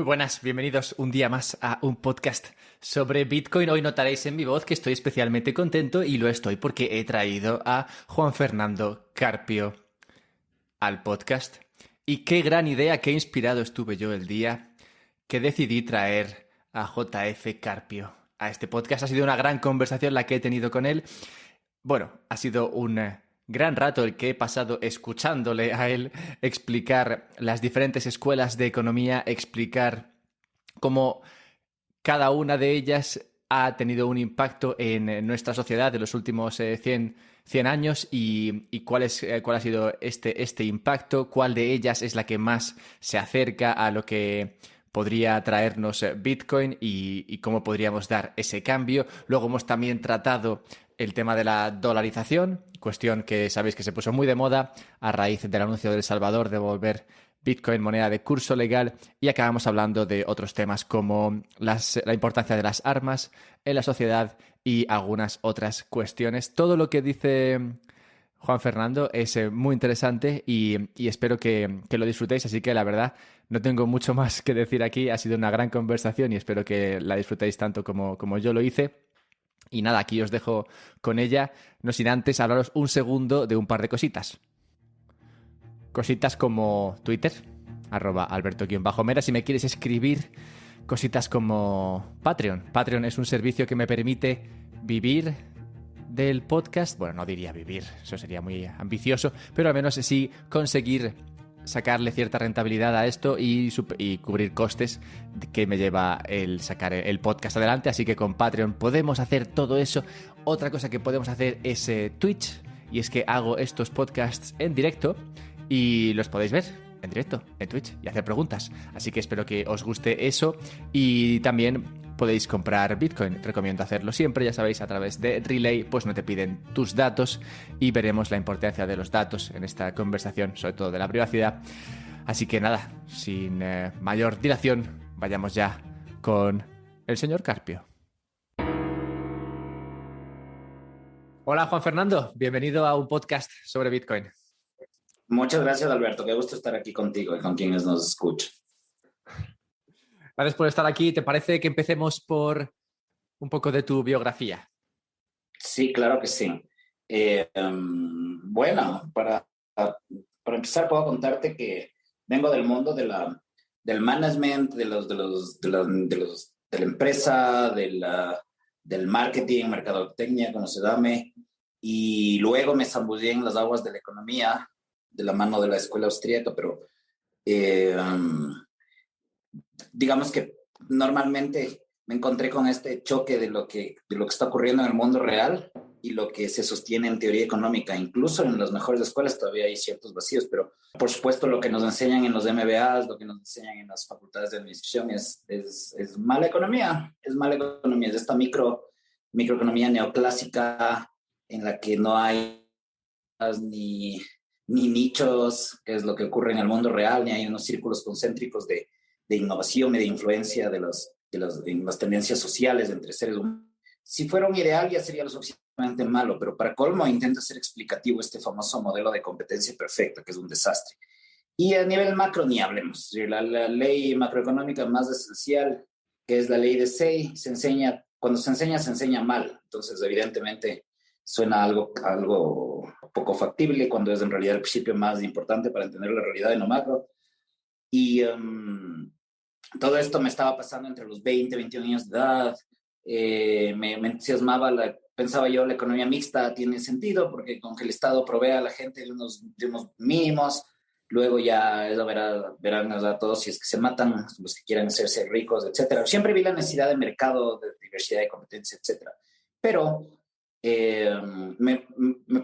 buenas, bienvenidos un día más a un podcast sobre Bitcoin. Hoy notaréis en mi voz que estoy especialmente contento y lo estoy porque he traído a Juan Fernando Carpio al podcast. Y qué gran idea, qué inspirado estuve yo el día que decidí traer a JF Carpio a este podcast. Ha sido una gran conversación la que he tenido con él. Bueno, ha sido un gran rato el que he pasado escuchándole a él explicar las diferentes escuelas de economía, explicar cómo cada una de ellas ha tenido un impacto en nuestra sociedad de los últimos 100 años y cuál ha sido este impacto, cuál de ellas es la que más se acerca a lo que podría traernos Bitcoin y cómo podríamos dar ese cambio. Luego hemos también tratado el tema de la dolarización, cuestión que sabéis que se puso muy de moda a raíz del anuncio de El Salvador de volver Bitcoin moneda de curso legal, y acabamos hablando de otros temas como la importancia de las armas en la sociedad y algunas otras cuestiones. Todo lo que dice Juan Fernando es muy interesante y espero que lo disfrutéis, así que la verdad no tengo mucho más que decir aquí. Ha sido una gran conversación y espero que la disfrutéis tanto como yo lo hice. Y nada, aquí os dejo con ella, no sin antes hablaros un segundo de un par de cositas. Cositas como Twitter, @Alberto_Mera, si me quieres escribir. Cositas como Patreon. Patreon es un servicio que me permite vivir del podcast. Bueno, no diría vivir, eso sería muy ambicioso, pero al menos sí conseguir sacarle cierta rentabilidad a esto y cubrir costes que me lleva el sacar el podcast adelante. Así que con Patreon podemos hacer todo eso. Otra cosa que podemos hacer es Twitch, y es que hago estos podcasts en directo y los podéis ver en directo en Twitch y hacer preguntas. Así que espero que os guste eso. Y también podéis comprar Bitcoin. Recomiendo hacerlo siempre, ya sabéis, a través de Relay, pues no te piden tus datos y veremos la importancia de los datos en esta conversación, sobre todo de la privacidad. Así que nada, sin mayor dilación, vayamos ya con el señor Carpio. Hola Juan Fernando, bienvenido a un podcast sobre Bitcoin. Muchas gracias, Alberto. Qué gusto estar aquí contigo y con quienes nos escuchan. Gracias por estar aquí. ¿Te parece que empecemos por un poco de tu biografía? Sí, claro que sí. Bueno, para empezar, puedo contarte que vengo del mundo del management, de la empresa, del marketing, mercadotecnia, como se llame, y luego me zambullí en las aguas de la economía de la mano de la escuela austríaca, pero digamos que normalmente me encontré con este choque de lo que está ocurriendo en el mundo real y lo que se sostiene en teoría económica. Incluso en las mejores escuelas todavía hay ciertos vacíos, pero por supuesto lo que nos enseñan en los MBAs, lo que nos enseñan en las facultades de administración es mala economía, es esta microeconomía neoclásica en la que no hay ni nichos, que es lo que ocurre en el mundo real, ni hay unos círculos concéntricos de innovación y de influencia de las tendencias sociales entre seres humanos. Si fuera un ideal ya sería lo suficientemente malo, pero para colmo intenta ser explicativo este famoso modelo de competencia perfecta, que es un desastre. Y a nivel macro ni hablemos. La ley macroeconómica más esencial, que es la ley de Say, cuando se enseña mal. Entonces, evidentemente, suena algo poco factible cuando es en realidad el principio más importante para entender la realidad de lo macro. Y todo esto me estaba pasando entre los 20, 21 años de edad. Me entusiasmaba, pensaba yo, la economía mixta tiene sentido porque con que el Estado provea a la gente de unos mínimos, luego ya eso verán a todos si es que se matan, los que quieran hacerse ricos, etcétera. Siempre vi la necesidad de mercado, de diversidad de competencia, etcétera. Pero me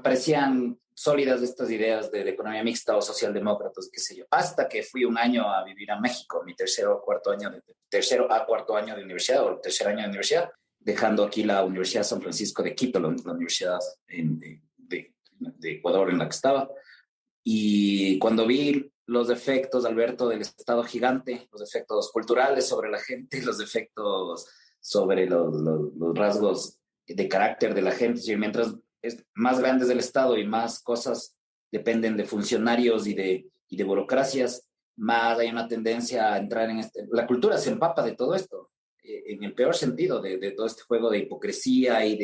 parecían sólidas estas ideas de economía mixta o socialdemócratas, qué sé yo, hasta que fui un año a vivir a México, mi tercero a cuarto año de universidad, o tercer año de universidad, dejando aquí la Universidad San Francisco de Quito, la universidad de Ecuador en la que estaba. Y cuando vi los efectos, Alberto, del Estado gigante, los efectos culturales sobre la gente, los efectos sobre los rasgos de carácter de la gente, y mientras es más grande es el Estado y más cosas dependen de funcionarios y de burocracias, más hay una tendencia a entrar en la cultura se empapa de todo esto, en el peor sentido, de todo este juego de hipocresía y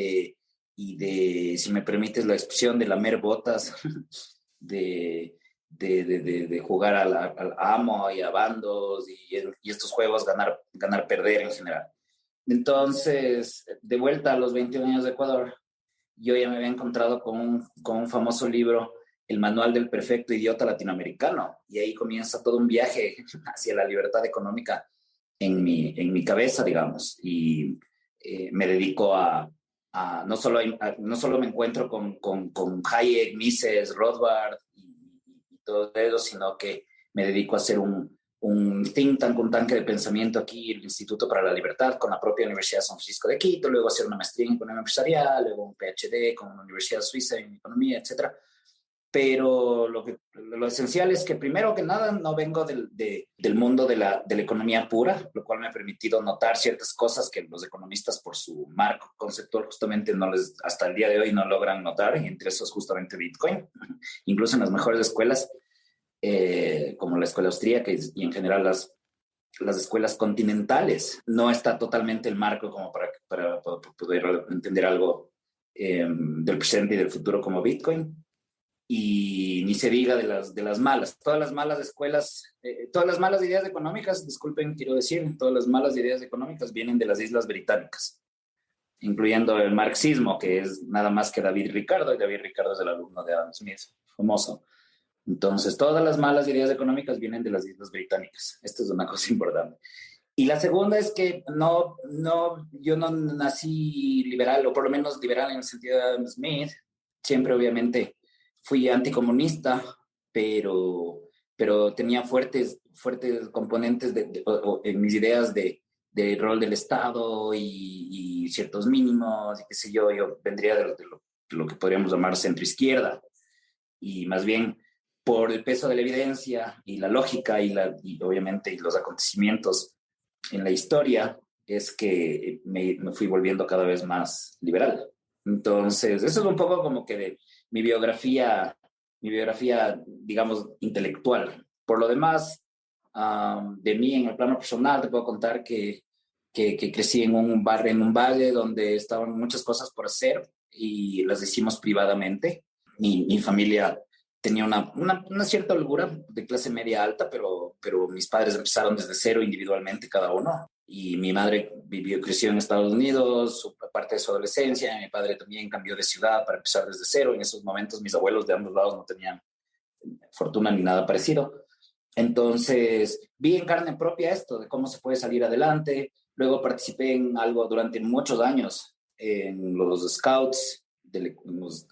de, si me permites la expresión, de lamer botas, de, de jugar al amo y a bandos y estos juegos ganar, perder en general. Entonces, de vuelta a los 21 años de Ecuador, yo ya me había encontrado con un famoso libro, El Manual del Perfecto Idiota Latinoamericano, y ahí comienza todo un viaje hacia la libertad económica en mi cabeza, digamos, y me dedico no solo me encuentro con Hayek, Mises, Rothbard y todo eso, sino que me dedico a hacer un think tank, un tanque de pensamiento aquí, el Instituto para la Libertad, con la propia Universidad de San Francisco de Quito, luego hacer una maestría en economía empresarial, luego un PhD con la Universidad Suiza en economía, etcétera. Pero lo esencial es que primero que nada no vengo del mundo de la economía pura, lo cual me ha permitido notar ciertas cosas que los economistas por su marco conceptual justamente hasta el día de hoy no logran notar, y entre esos justamente Bitcoin. Incluso en las mejores escuelas, como la escuela austríaca y en general las escuelas continentales, no está totalmente el marco como para poder entender algo del presente y del futuro como Bitcoin. Y ni se diga de las malas. Todas las malas escuelas, todas las malas ideas económicas, disculpen, quiero decir, todas las malas ideas económicas vienen de las Islas Británicas, incluyendo el marxismo, que es nada más que David Ricardo, y David Ricardo es el alumno de Adam Smith, famoso. Entonces, todas las malas ideas económicas vienen de las Islas Británicas. Esto es una cosa importante. Y la segunda es que yo no nací liberal, o por lo menos liberal en el sentido de Adam Smith. Siempre, obviamente, fui anticomunista, pero tenía fuertes componentes en mis ideas de rol del Estado y ciertos mínimos, y qué sé yo. Yo vendría de lo que podríamos llamar centroizquierda, y más bien por el peso de la evidencia y la lógica y obviamente los acontecimientos en la historia es que me fui volviendo cada vez más liberal. Entonces, eso es un poco como que de mi biografía, digamos, intelectual. Por lo demás, de mí en el plano personal, te puedo contar que crecí en un valle donde estaban muchas cosas por hacer y las hicimos privadamente. Mi familia tenía una cierta holgura de clase media alta, pero mis padres empezaron desde cero individualmente cada uno. Y mi madre creció en Estados Unidos, parte de su adolescencia. Mi padre también cambió de ciudad para empezar desde cero. En esos momentos mis abuelos de ambos lados no tenían fortuna ni nada parecido. Entonces vi en carne propia esto de cómo se puede salir adelante. Luego participé en algo durante muchos años en los Scouts, en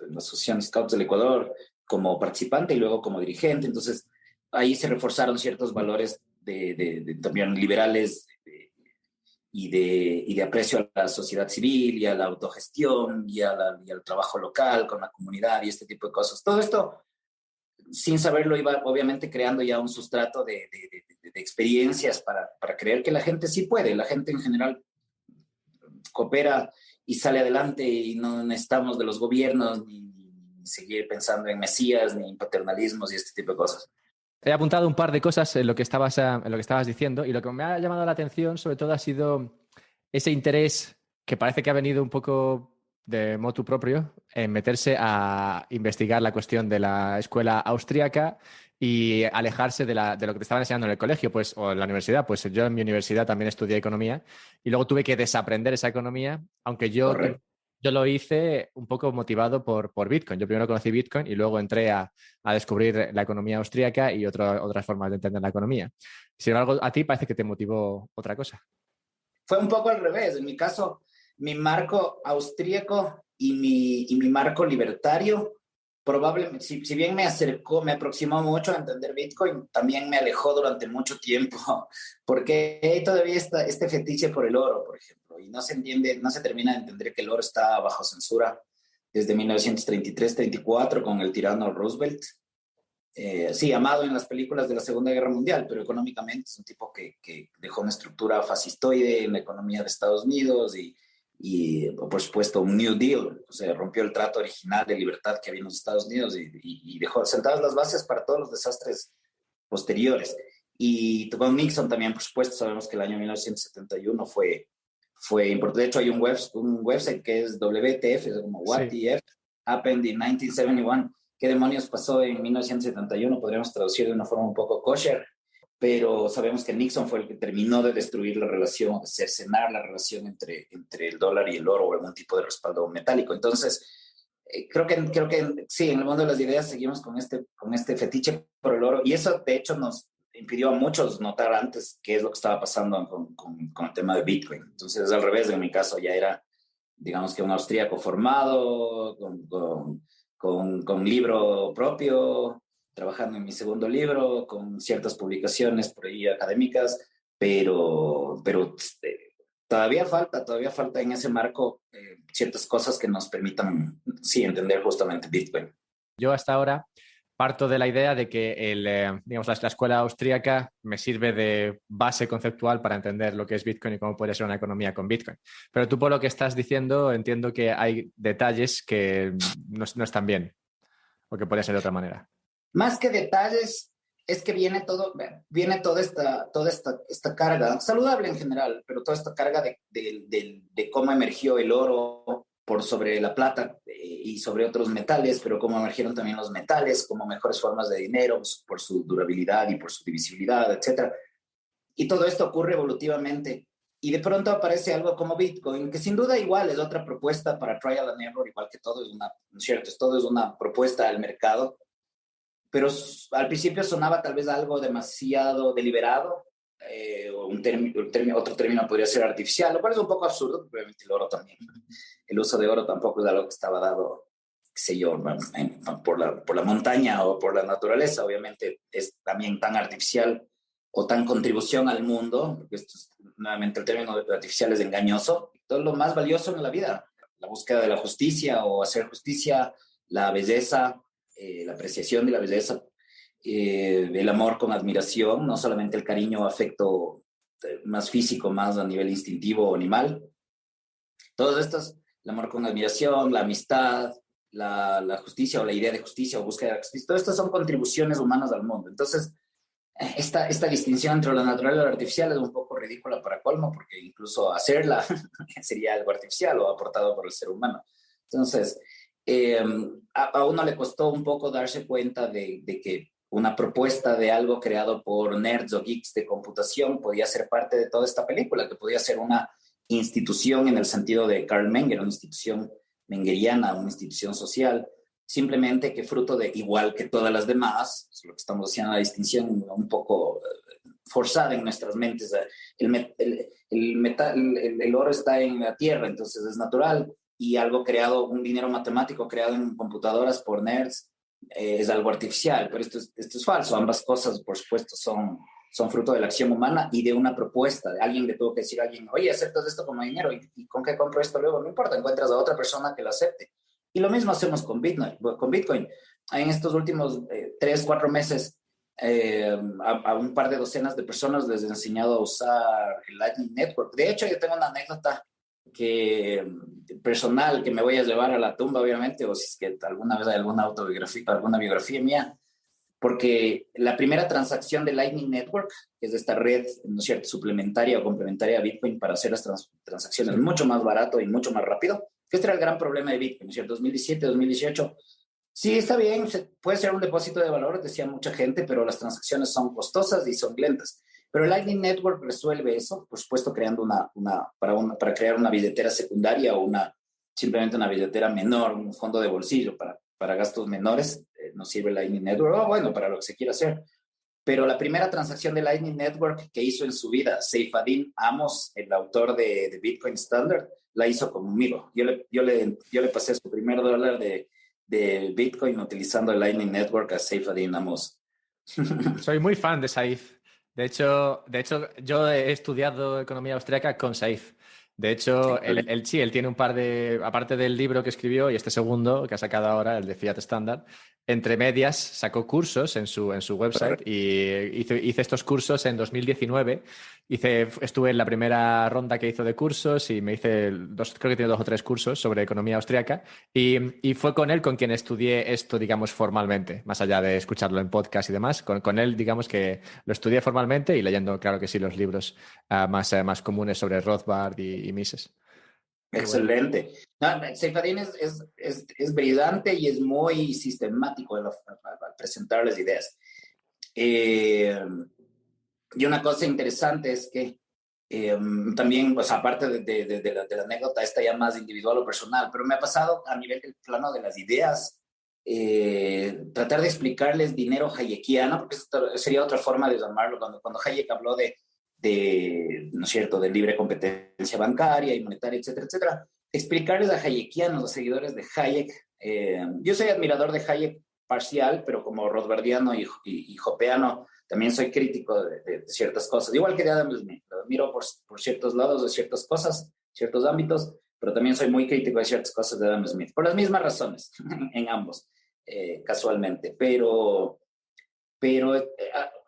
la Asociación Scouts del Ecuador, como participante y luego como dirigente. Entonces, ahí se reforzaron ciertos valores también liberales y de aprecio a la sociedad civil y a la autogestión y al trabajo local con la comunidad y este tipo de cosas. Todo esto, sin saberlo, iba obviamente creando ya un sustrato de experiencias para creer que la gente sí puede. La gente en general coopera y sale adelante, y no necesitamos de los gobiernos ni seguir pensando en mesías ni en paternalismos y este tipo de cosas. He apuntado un par de cosas en lo que estabas diciendo, y lo que me ha llamado la atención sobre todo ha sido ese interés que parece que ha venido un poco de motu propio en meterse a investigar la cuestión de la escuela austríaca y alejarse de lo que te estaban enseñando en el colegio, pues, o en la universidad. Pues yo en mi universidad también estudié economía y luego tuve que desaprender esa economía, aunque Correcto. yo lo hice un poco motivado por Bitcoin. Yo primero conocí Bitcoin y luego entré a descubrir la economía austríaca y otras formas de entender la economía. Sin embargo, a ti parece que te motivó otra cosa. Fue un poco al revés. En mi caso, mi marco austríaco y mi marco libertario, probablemente, si bien me aproximó mucho a entender Bitcoin, también me alejó durante mucho tiempo, porque hay todavía está este fetiche por el oro, por ejemplo, y no se entiende, no se termina de entender que el oro está bajo censura desde 1933-34 con el tirano Roosevelt. Sí, amado en las películas de la Segunda Guerra Mundial, pero económicamente es un tipo que dejó una estructura fascistoide en la economía de Estados Unidos y por supuesto, un New Deal. O sea, rompió el trato original de libertad que había en los Estados Unidos y dejó sentadas las bases para todos los desastres posteriores. Y con Nixon también, por supuesto, sabemos que el año 1971 fue importante. De hecho, hay un website que es WTF, es como What the F Happened in 1971. ¿Qué demonios pasó en 1971? Podríamos traducir de una forma un poco kosher, pero sabemos que Nixon fue el que terminó de destruir la relación, de cercenar la relación entre el dólar y el oro o algún tipo de respaldo metálico. Entonces, creo que sí, en el mundo de las ideas seguimos con este fetiche por el oro y eso de hecho nos impidió a muchos notar antes qué es lo que estaba pasando con el tema de Bitcoin. Entonces, es al revés, en mi caso ya era, digamos que un austríaco formado, con libro propio, trabajando en mi segundo libro, con ciertas publicaciones por ahí académicas, pero todavía falta en ese marco ciertas cosas que nos permitan, sí, entender justamente Bitcoin. Yo hasta ahora parto de la idea de que digamos, la escuela austríaca me sirve de base conceptual para entender lo que es Bitcoin y cómo puede ser una economía con Bitcoin. Pero tú por lo que estás diciendo entiendo que hay detalles que no están bien o que podría ser de otra manera. Más que detalles, es que viene toda esta carga, saludable en general, pero toda esta carga de cómo emergió el oro por sobre la plata y sobre otros metales, pero cómo emergieron también los metales como mejores formas de dinero por su durabilidad y por su divisibilidad, etc. Y todo esto ocurre evolutivamente. Y de pronto aparece algo como Bitcoin, que sin duda igual es otra propuesta para trial and error, igual que todo ¿no es cierto? Todo es una propuesta al mercado, pero al principio sonaba tal vez algo demasiado deliberado, o otro término podría ser artificial, lo cual es un poco absurdo, porque obviamente el oro también, el uso de oro tampoco es algo que estaba dado, qué sé yo, por la montaña o por la naturaleza, obviamente es también tan artificial o tan contribución al mundo, porque nuevamente el término artificial es engañoso, todo lo más valioso en la vida, la búsqueda de la justicia o hacer justicia, la belleza, la apreciación de la belleza, el amor con admiración, no solamente el cariño o afecto más físico, más a nivel instintivo o animal. Todos estos, el amor con admiración, la amistad, la justicia o la idea de justicia o búsqueda de justicia, todas estas son contribuciones humanas al mundo. Entonces, esta distinción entre lo natural y lo artificial es un poco ridícula para colmo, porque incluso hacerla sería algo artificial o aportado por el ser humano. Entonces, a uno le costó un poco darse cuenta de que una propuesta de algo creado por nerds o geeks de computación podía ser parte de toda esta película, que podía ser una institución en el sentido de Karl Menger, una institución mengeriana, una institución social, simplemente que fruto de, igual que todas las demás, lo que estamos haciendo la distinción un poco forzada en nuestras mentes, el oro está en la tierra, entonces es natural, y algo creado, un dinero matemático creado en computadoras por nerds, es algo artificial, pero esto es falso. Ambas cosas, por supuesto, son fruto de la acción humana y de una propuesta. De alguien le tuvo que decir a alguien, oye, ¿aceptas esto como dinero? ¿Y con qué compro esto luego? No importa, encuentras a otra persona que lo acepte. Y lo mismo hacemos con Bitcoin. En estos últimos 3-4 meses, a un par de docenas de personas les he enseñado a usar el Lightning Network. De hecho, yo tengo una anécdota personal que me voy a llevar a la tumba, obviamente, o si es que alguna vez hay alguna autobiografía, alguna biografía mía, porque la primera transacción de Lightning Network, que es esta red, ¿no es cierto?, suplementaria o complementaria a Bitcoin para hacer las transacciones mucho más barato y mucho más rápido, que este era el gran problema de Bitcoin, ¿no es cierto?, 2017, 2018. Sí, está bien, puede ser un depósito de valor, decía mucha gente, pero las transacciones son costosas y son lentas. Pero el Lightning Network resuelve eso, por supuesto, creando para crear una billetera secundaria o simplemente una billetera menor, un fondo de bolsillo para gastos menores. Nos sirve el Lightning Network, bueno, para lo que se quiera hacer. Pero la primera transacción de Lightning Network que hizo en su vida, Saifedean Amos, el autor de Bitcoin Standard, la hizo conmigo. Yo le pasé su primer dólar de Bitcoin utilizando el Lightning Network a Saifedean Amos. Soy muy fan de Saif. De hecho, yo he estudiado economía austríaca con Saif. De hecho, él tiene un par de, aparte del libro que escribió y este segundo que ha sacado ahora, el de Fiat Standard, entre medias sacó cursos en su website y hice estos cursos en 2019. Estuve en la primera ronda que hizo de cursos y me hice creo que tiene 2 o 3 cursos sobre economía austriaca y fue con él con quien estudié esto, digamos, formalmente, más allá de escucharlo en podcast y demás. Con él, digamos que lo estudié formalmente y leyendo, claro que sí, los libros más comunes sobre Rothbard y Mises. Muy bueno. Excelente. No, Seyfadin es brillante y es muy sistemático al presentar las ideas. Eh, y una cosa interesante es que también, pues aparte de la anécdota, esta ya más individual o personal, pero me ha pasado a nivel del plano de las ideas, tratar de explicarles dinero hayekiano, porque esto sería otra forma de llamarlo, cuando Hayek habló ¿no es cierto?, de libre competencia bancaria y monetaria, etcétera, etcétera. Explicarles a hayekianos, los seguidores de Hayek, yo soy admirador de Hayek parcial, pero como rothbardiano y hopeano, también soy crítico de ciertas cosas, igual que de Adam Smith, lo admiro por ciertos lados de ciertas cosas, ciertos ámbitos, pero también soy muy crítico de ciertas cosas de Adam Smith, por las mismas razones, en ambos, casualmente, pero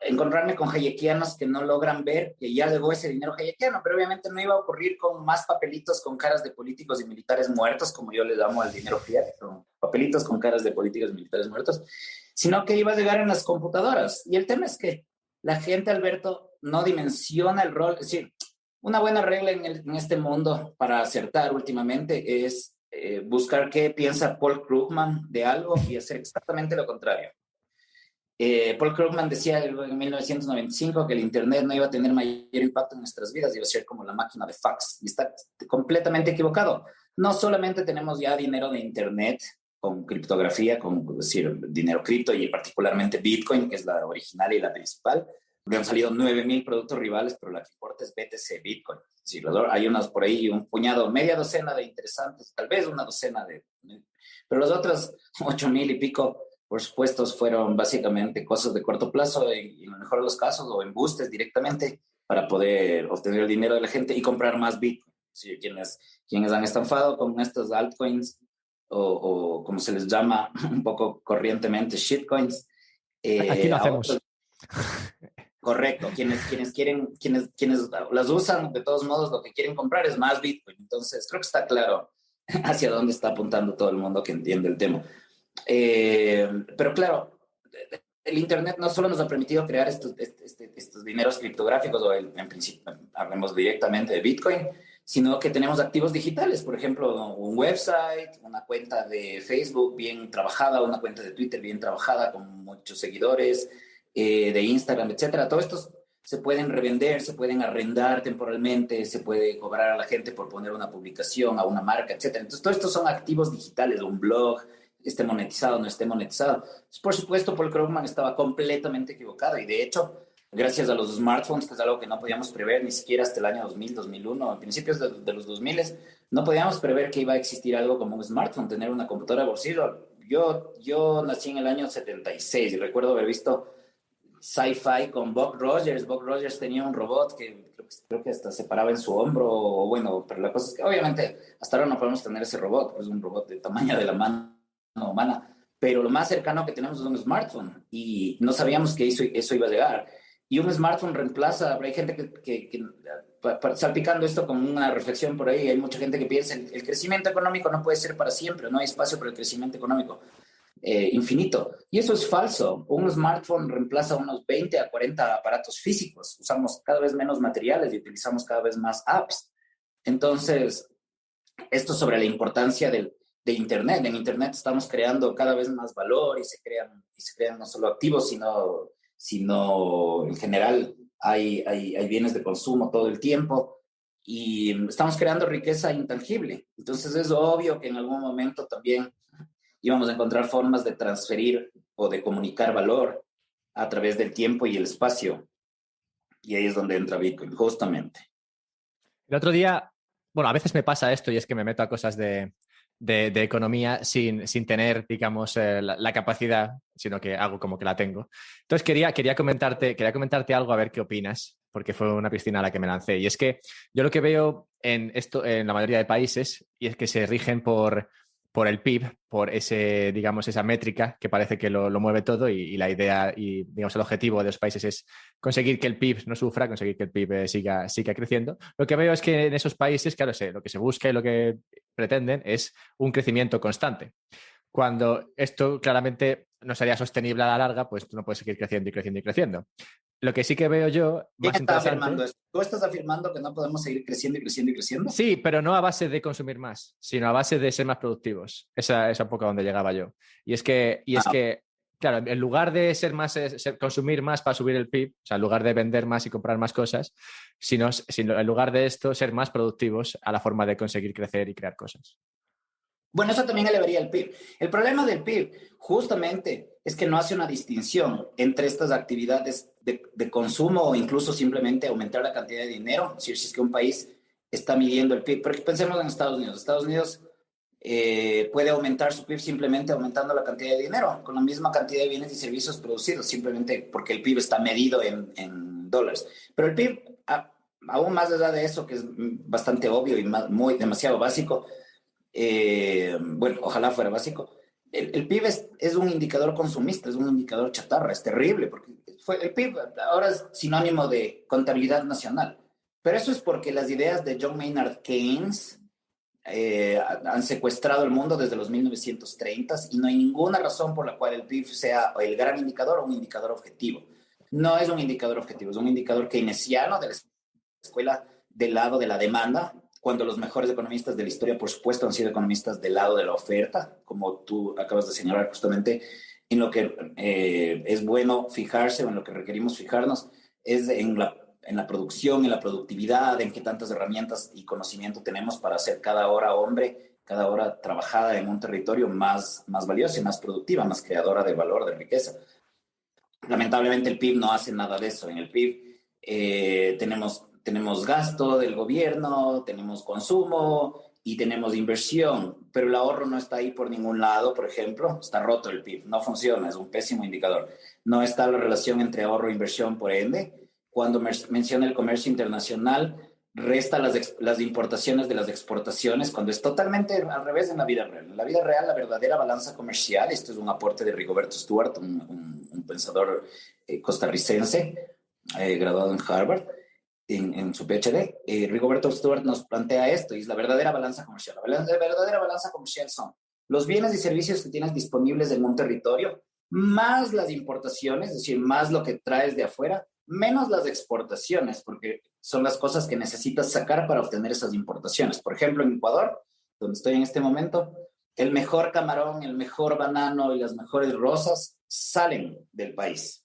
encontrarme con hayekianos que no logran ver que ya llegó ese dinero hayekiano, pero obviamente no iba a ocurrir con más papelitos con caras de políticos y militares muertos, como yo le llamo al dinero fiat, con papelitos con caras de políticos y militares muertos, sino que iba a llegar en las computadoras. Y el tema es que la gente, Alberto, no dimensiona el rol. Es decir, una buena regla en este mundo para acertar últimamente es buscar qué piensa Paul Krugman de algo y hacer exactamente lo contrario. Paul Krugman decía en 1995 que el Internet no iba a tener mayor impacto en nuestras vidas, iba a ser como la máquina de fax. Y está completamente equivocado. No solamente tenemos ya dinero de Internet con criptografía, con decir, dinero cripto y particularmente Bitcoin, que es la original y la principal. Han salido 9,000 productos rivales, pero la que importa es BTC, Bitcoin. Es decir, hay unos por ahí, un puñado, media docena de interesantes, tal vez una docena de... Pero los otros 8,000 y pico, por supuesto, fueron básicamente cosas de corto plazo, en el mejor de los casos, o embustes directamente para poder obtener el dinero de la gente y comprar más Bitcoin. ¿Sí? Quienes han estafado con estos altcoins, o como se les llama un poco corrientemente, shitcoins. Aquí lo hacemos. Correcto, quienes las usan, de todos modos, lo que quieren comprar es más Bitcoin. Entonces, creo que está claro hacia dónde está apuntando todo el mundo que entiende el tema. Pero claro, el Internet no solo nos ha permitido crear estos dineros criptográficos, o en principio hablemos directamente de Bitcoin, sino que tenemos activos digitales, por ejemplo, un website, una cuenta de Facebook bien trabajada, una cuenta de Twitter bien trabajada con muchos seguidores, de Instagram, etcétera. Todo esto se pueden revender, se pueden arrendar temporalmente, se puede cobrar a la gente por poner una publicación a una marca, etcétera. Entonces, todo esto son activos digitales, un blog, esté monetizado o no esté monetizado. Entonces, por supuesto, Paul Krugman estaba completamente equivocado y de hecho, gracias a los smartphones, que es algo que no podíamos prever ni siquiera hasta el año 2000, 2001, a principios de los 2000, no podíamos prever que iba a existir algo como un smartphone, tener una computadora bolsillo. Yo nací en el año 76 y recuerdo haber visto Sci-Fi con Buck Rogers. Buck Rogers tenía un robot que creo que hasta se paraba en su hombro, o bueno, pero la cosa es que obviamente hasta ahora no podemos tener ese robot, pues un robot de tamaño de la mano humana, pero lo más cercano que tenemos es un smartphone y no sabíamos que eso iba a llegar. Y un smartphone reemplaza, hay gente que salpicando esto con una reflexión por ahí, hay mucha gente que piensa el crecimiento económico no puede ser para siempre, no hay espacio para el crecimiento económico infinito. Y eso es falso. Un smartphone reemplaza unos 20 a 40 aparatos físicos. Usamos cada vez menos materiales y utilizamos cada vez más apps. Entonces, esto sobre la importancia de Internet. En Internet estamos creando cada vez más valor y se crean no solo activos, sino en general hay bienes de consumo todo el tiempo y estamos creando riqueza intangible. Entonces es obvio que en algún momento también íbamos a encontrar formas de transferir o de comunicar valor a través del tiempo y el espacio. Y ahí es donde entra Bitcoin, justamente. El otro día, bueno, a veces me pasa esto y es que me meto a cosas de economía sin tener, digamos, la capacidad, sino que hago como que la tengo. Entonces quería comentarte algo, a ver qué opinas. porque fue una piscina a la que me lancé. Y es que yo lo que veo en esto, en la mayoría de países, y es que se rigen por el PIB, por ese, digamos, esa métrica que parece que lo mueve todo y la idea y, digamos, el objetivo de los países es conseguir que el PIB no sufra, conseguir que el PIB siga creciendo. Lo que veo es que en esos países, claro, lo que se busca y lo que pretenden es un crecimiento constante. Cuando esto claramente no sería sostenible a la larga, pues tú no puedes seguir creciendo y creciendo y creciendo. Lo que sí que veo yo ¿Quién más está interesante. afirmando esto? ¿Tú estás afirmando que no podemos seguir creciendo y creciendo y creciendo? Sí, pero no a base de consumir más, sino a base de ser más productivos. Esa es un poco a donde llegaba yo. Ah, Claro, en lugar de ser más, consumir más para subir el PIB, o sea, en lugar de vender más y comprar más cosas, sino en lugar de esto, ser más productivos a la forma de conseguir crecer y crear cosas. bueno, eso también elevaría el PIB. El problema del PIB justamente es que no hace una distinción entre estas actividades de consumo o incluso simplemente aumentar la cantidad de dinero. Si es que un país está midiendo el PIB, porque pensemos en Estados Unidos. Estados Unidos puede aumentar su PIB simplemente aumentando la cantidad de dinero, con la misma cantidad de bienes y servicios producidos, simplemente porque el PIB está medido en dólares. Pero el PIB, aún más allá de eso, que es bastante obvio y muy demasiado básico, bueno, ojalá fuera básico. El PIB es un indicador consumista, es un indicador chatarra, es terrible, porque el PIB ahora es sinónimo de contabilidad nacional. Pero eso es porque las ideas de John Maynard Keynes han secuestrado el mundo desde los 1930 y no hay ninguna razón por la cual el PIB sea el gran indicador o un indicador objetivo. No es un indicador objetivo, es un indicador keynesiano de la escuela del lado de la demanda, cuando los mejores economistas de la historia, por supuesto, han sido economistas del lado de la oferta, como tú acabas de señalar justamente, en lo que es bueno fijarse o en lo que requerimos fijarnos, es en la producción, en la productividad, en qué tantas herramientas y conocimiento tenemos para hacer cada hora hombre, cada hora trabajada en un territorio más valiosa y más productiva, más creadora de valor, de riqueza. Lamentablemente el PIB no hace nada de eso. En el PIB tenemos gasto del gobierno, tenemos consumo y tenemos inversión, pero el ahorro no está ahí por ningún lado, por ejemplo, está roto el PIB, no funciona, es un pésimo indicador. No está la relación entre ahorro e inversión, por ende, cuando menciona el comercio internacional, resta las importaciones de las exportaciones, cuando es totalmente al revés en la vida real. En la vida real, la verdadera balanza comercial, esto es un aporte de Rigoberto Stewart, un pensador costarricense, graduado en Harvard, en su PhD. Rigoberto Stewart nos plantea esto, y es la verdadera balanza comercial. La verdadera balanza comercial son los bienes y servicios que tienes disponibles en un territorio, más las importaciones, es decir, más lo que traes de afuera, menos las exportaciones, porque son las cosas que necesitas sacar para obtener esas importaciones. Por ejemplo, en Ecuador, donde estoy en este momento, el mejor camarón, el mejor banano y las mejores rosas salen del país.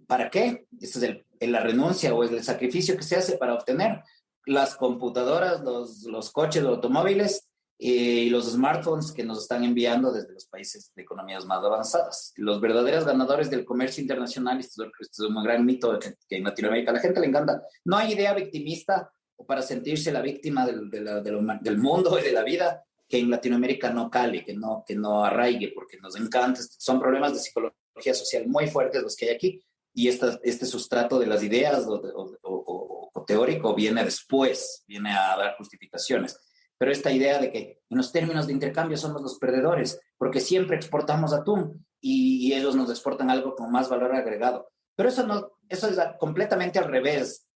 ¿Para qué? Esa es la renuncia o es el sacrificio que se hace para obtener las computadoras, los coches, los automóviles y los smartphones que nos están enviando desde los países de economías más avanzadas. Los verdaderos ganadores del comercio internacional, esto es un gran mito que en Latinoamérica a la gente le encanta. No hay idea victimista o para sentirse la víctima del mundo y de la vida que en Latinoamérica no cale, que no arraigue, porque nos encanta. Son problemas de psicología social muy fuertes los que hay aquí y este sustrato de las ideas o teórico viene después, viene a dar justificaciones. Pero esta idea de que en los términos de intercambio somos los perdedores, porque siempre exportamos atún y ellos nos exportan algo con más valor agregado. Pero eso es completamente al revés.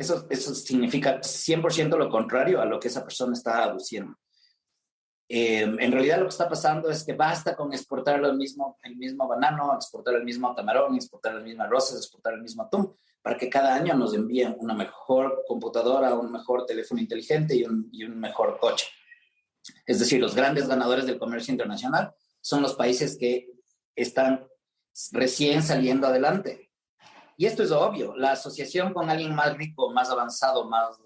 Eso significa 100% lo contrario a lo que esa persona está aduciendo. En realidad lo que está pasando es que basta con exportar el mismo banano, exportar el mismo camarón, exportar las mismas rosas, exportar el mismo atún, para que cada año nos envíen una mejor computadora, un mejor teléfono inteligente y un mejor coche. Es decir, los grandes ganadores del comercio internacional son los países que están recién saliendo adelante. Y esto es obvio, la asociación con alguien más rico, más avanzado, más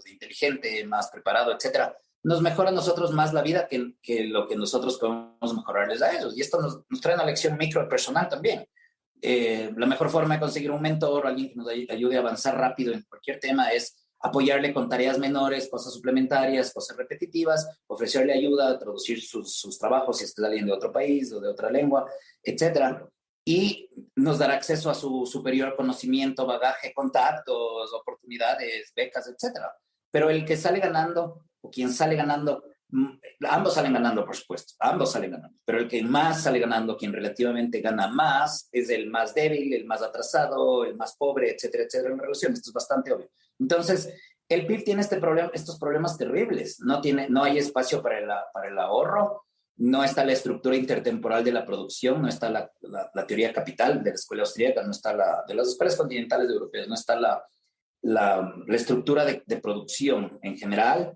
inteligente, más preparado, etcétera, nos mejora a nosotros más la vida que lo que nosotros podemos mejorarles a ellos. Y esto nos trae una lección micro personal también. La mejor forma de conseguir un mentor o alguien que nos ayude a avanzar rápido en cualquier tema es apoyarle con tareas menores, cosas suplementarias, cosas repetitivas, ofrecerle ayuda a traducir sus trabajos si está alguien de otro país o de otra lengua, etcétera. y nos dará acceso a su superior conocimiento, bagaje, contactos, oportunidades, becas, etcétera. Pero el que sale ganando, o quien sale ganando, ambos salen ganando, por supuesto, ambos salen ganando, pero el que más sale ganando, quien relativamente gana más, es el más débil, el más atrasado, el más pobre, etcétera, etcétera, en relación. Esto es bastante obvio. Entonces, el PIB tiene estos problemas terribles. No hay espacio para el ahorro, no está la estructura intertemporal de la producción, no está la teoría capital de la escuela austríaca, no está de las escuelas continentales europeas, no está la estructura de producción en general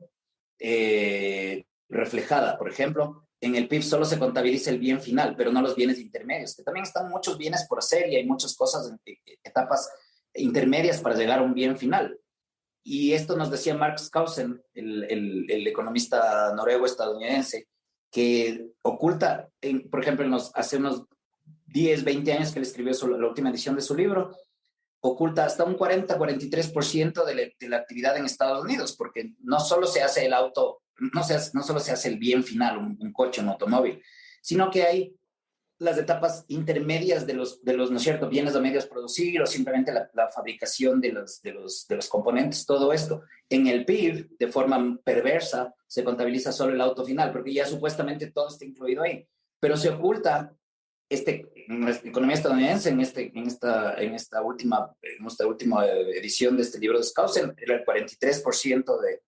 reflejada. Por ejemplo, en el PIB solo se contabiliza el bien final, pero no los bienes intermedios, que también están muchos bienes por hacer y hay muchas cosas en etapas intermedias para llegar a un bien final. Y esto nos decía Mark Skousen, el economista noruego-estadounidense, que oculta, por ejemplo, hace unos 10, 20 años que él escribió la última edición de su libro, oculta hasta un 40-43% de la actividad en Estados Unidos, porque no solo se hace el auto, no solo se hace el bien final, un coche, un automóvil, sino que hay las etapas intermedias de los ¿no es cierto?, bienes a medios producir o simplemente la fabricación de los componentes, todo esto. En el PIB, de forma perversa, se contabiliza solo el auto final, porque ya supuestamente todo está incluido ahí, pero se oculta en la economía estadounidense, en esta última edición de este libro de Skousen, era el 43% de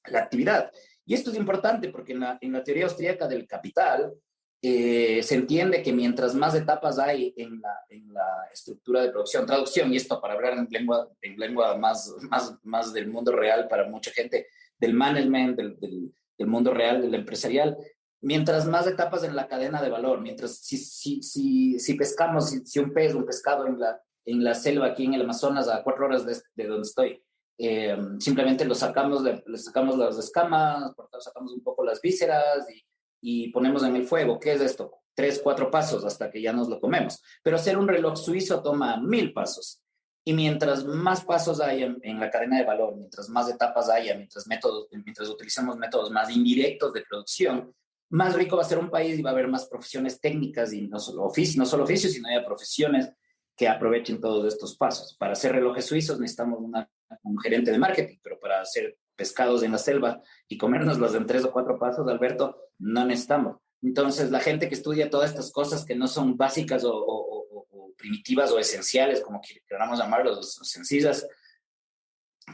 la actividad. Y esto es importante porque en la teoría austríaca del capital, se entiende que mientras más etapas hay en la estructura de producción, traducción, y esto para hablar en lengua más del mundo real para mucha gente, del management, del mundo real, del empresarial, mientras más etapas en la cadena de valor, mientras si pescamos, si un pescado en la selva aquí en el Amazonas a 4 horas de donde estoy, simplemente le sacamos las escamas, sacamos un poco las vísceras y ponemos en el fuego. ¿Qué es esto? 3, 4 pasos hasta que ya nos lo comemos. Pero hacer un reloj suizo toma 1000 pasos. Y mientras más pasos haya en la cadena de valor, mientras más etapas haya, mientras utilizamos métodos más indirectos de producción, más rico va a ser un país y va a haber más profesiones técnicas y no solo oficios, sino ya profesiones que aprovechen todos estos pasos. Para hacer relojes suizos necesitamos un gerente de marketing, pero para hacer pescados en la selva y comérnoslos en 3 o 4 pasos, Alberto, no necesitamos. Entonces, la gente que estudia todas estas cosas que no son básicas o primitivas o esenciales, como queramos llamarlos, sencillas,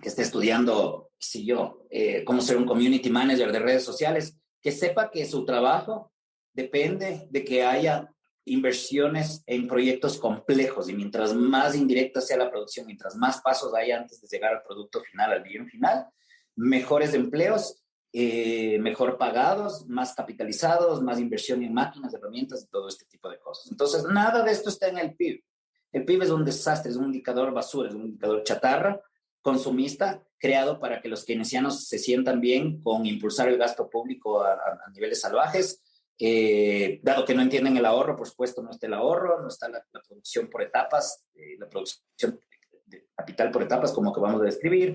que esté estudiando, si yo, cómo ser un community manager de redes sociales, que sepa que su trabajo depende de que haya inversiones en proyectos complejos y mientras más indirecta sea la producción, mientras más pasos haya antes de llegar al producto final, al bien final, mejores empleos, mejor pagados, más capitalizados, más inversión en máquinas, herramientas y todo este tipo de cosas. Entonces, nada de esto está en el PIB. El PIB es un desastre, es un indicador basura, es un indicador chatarra, consumista, creado para que los keynesianos se sientan bien con impulsar el gasto público a niveles salvajes. Dado que no entienden el ahorro, por supuesto, no está el ahorro, no está la producción por etapas, la producción de capital por etapas, como que vamos a describir.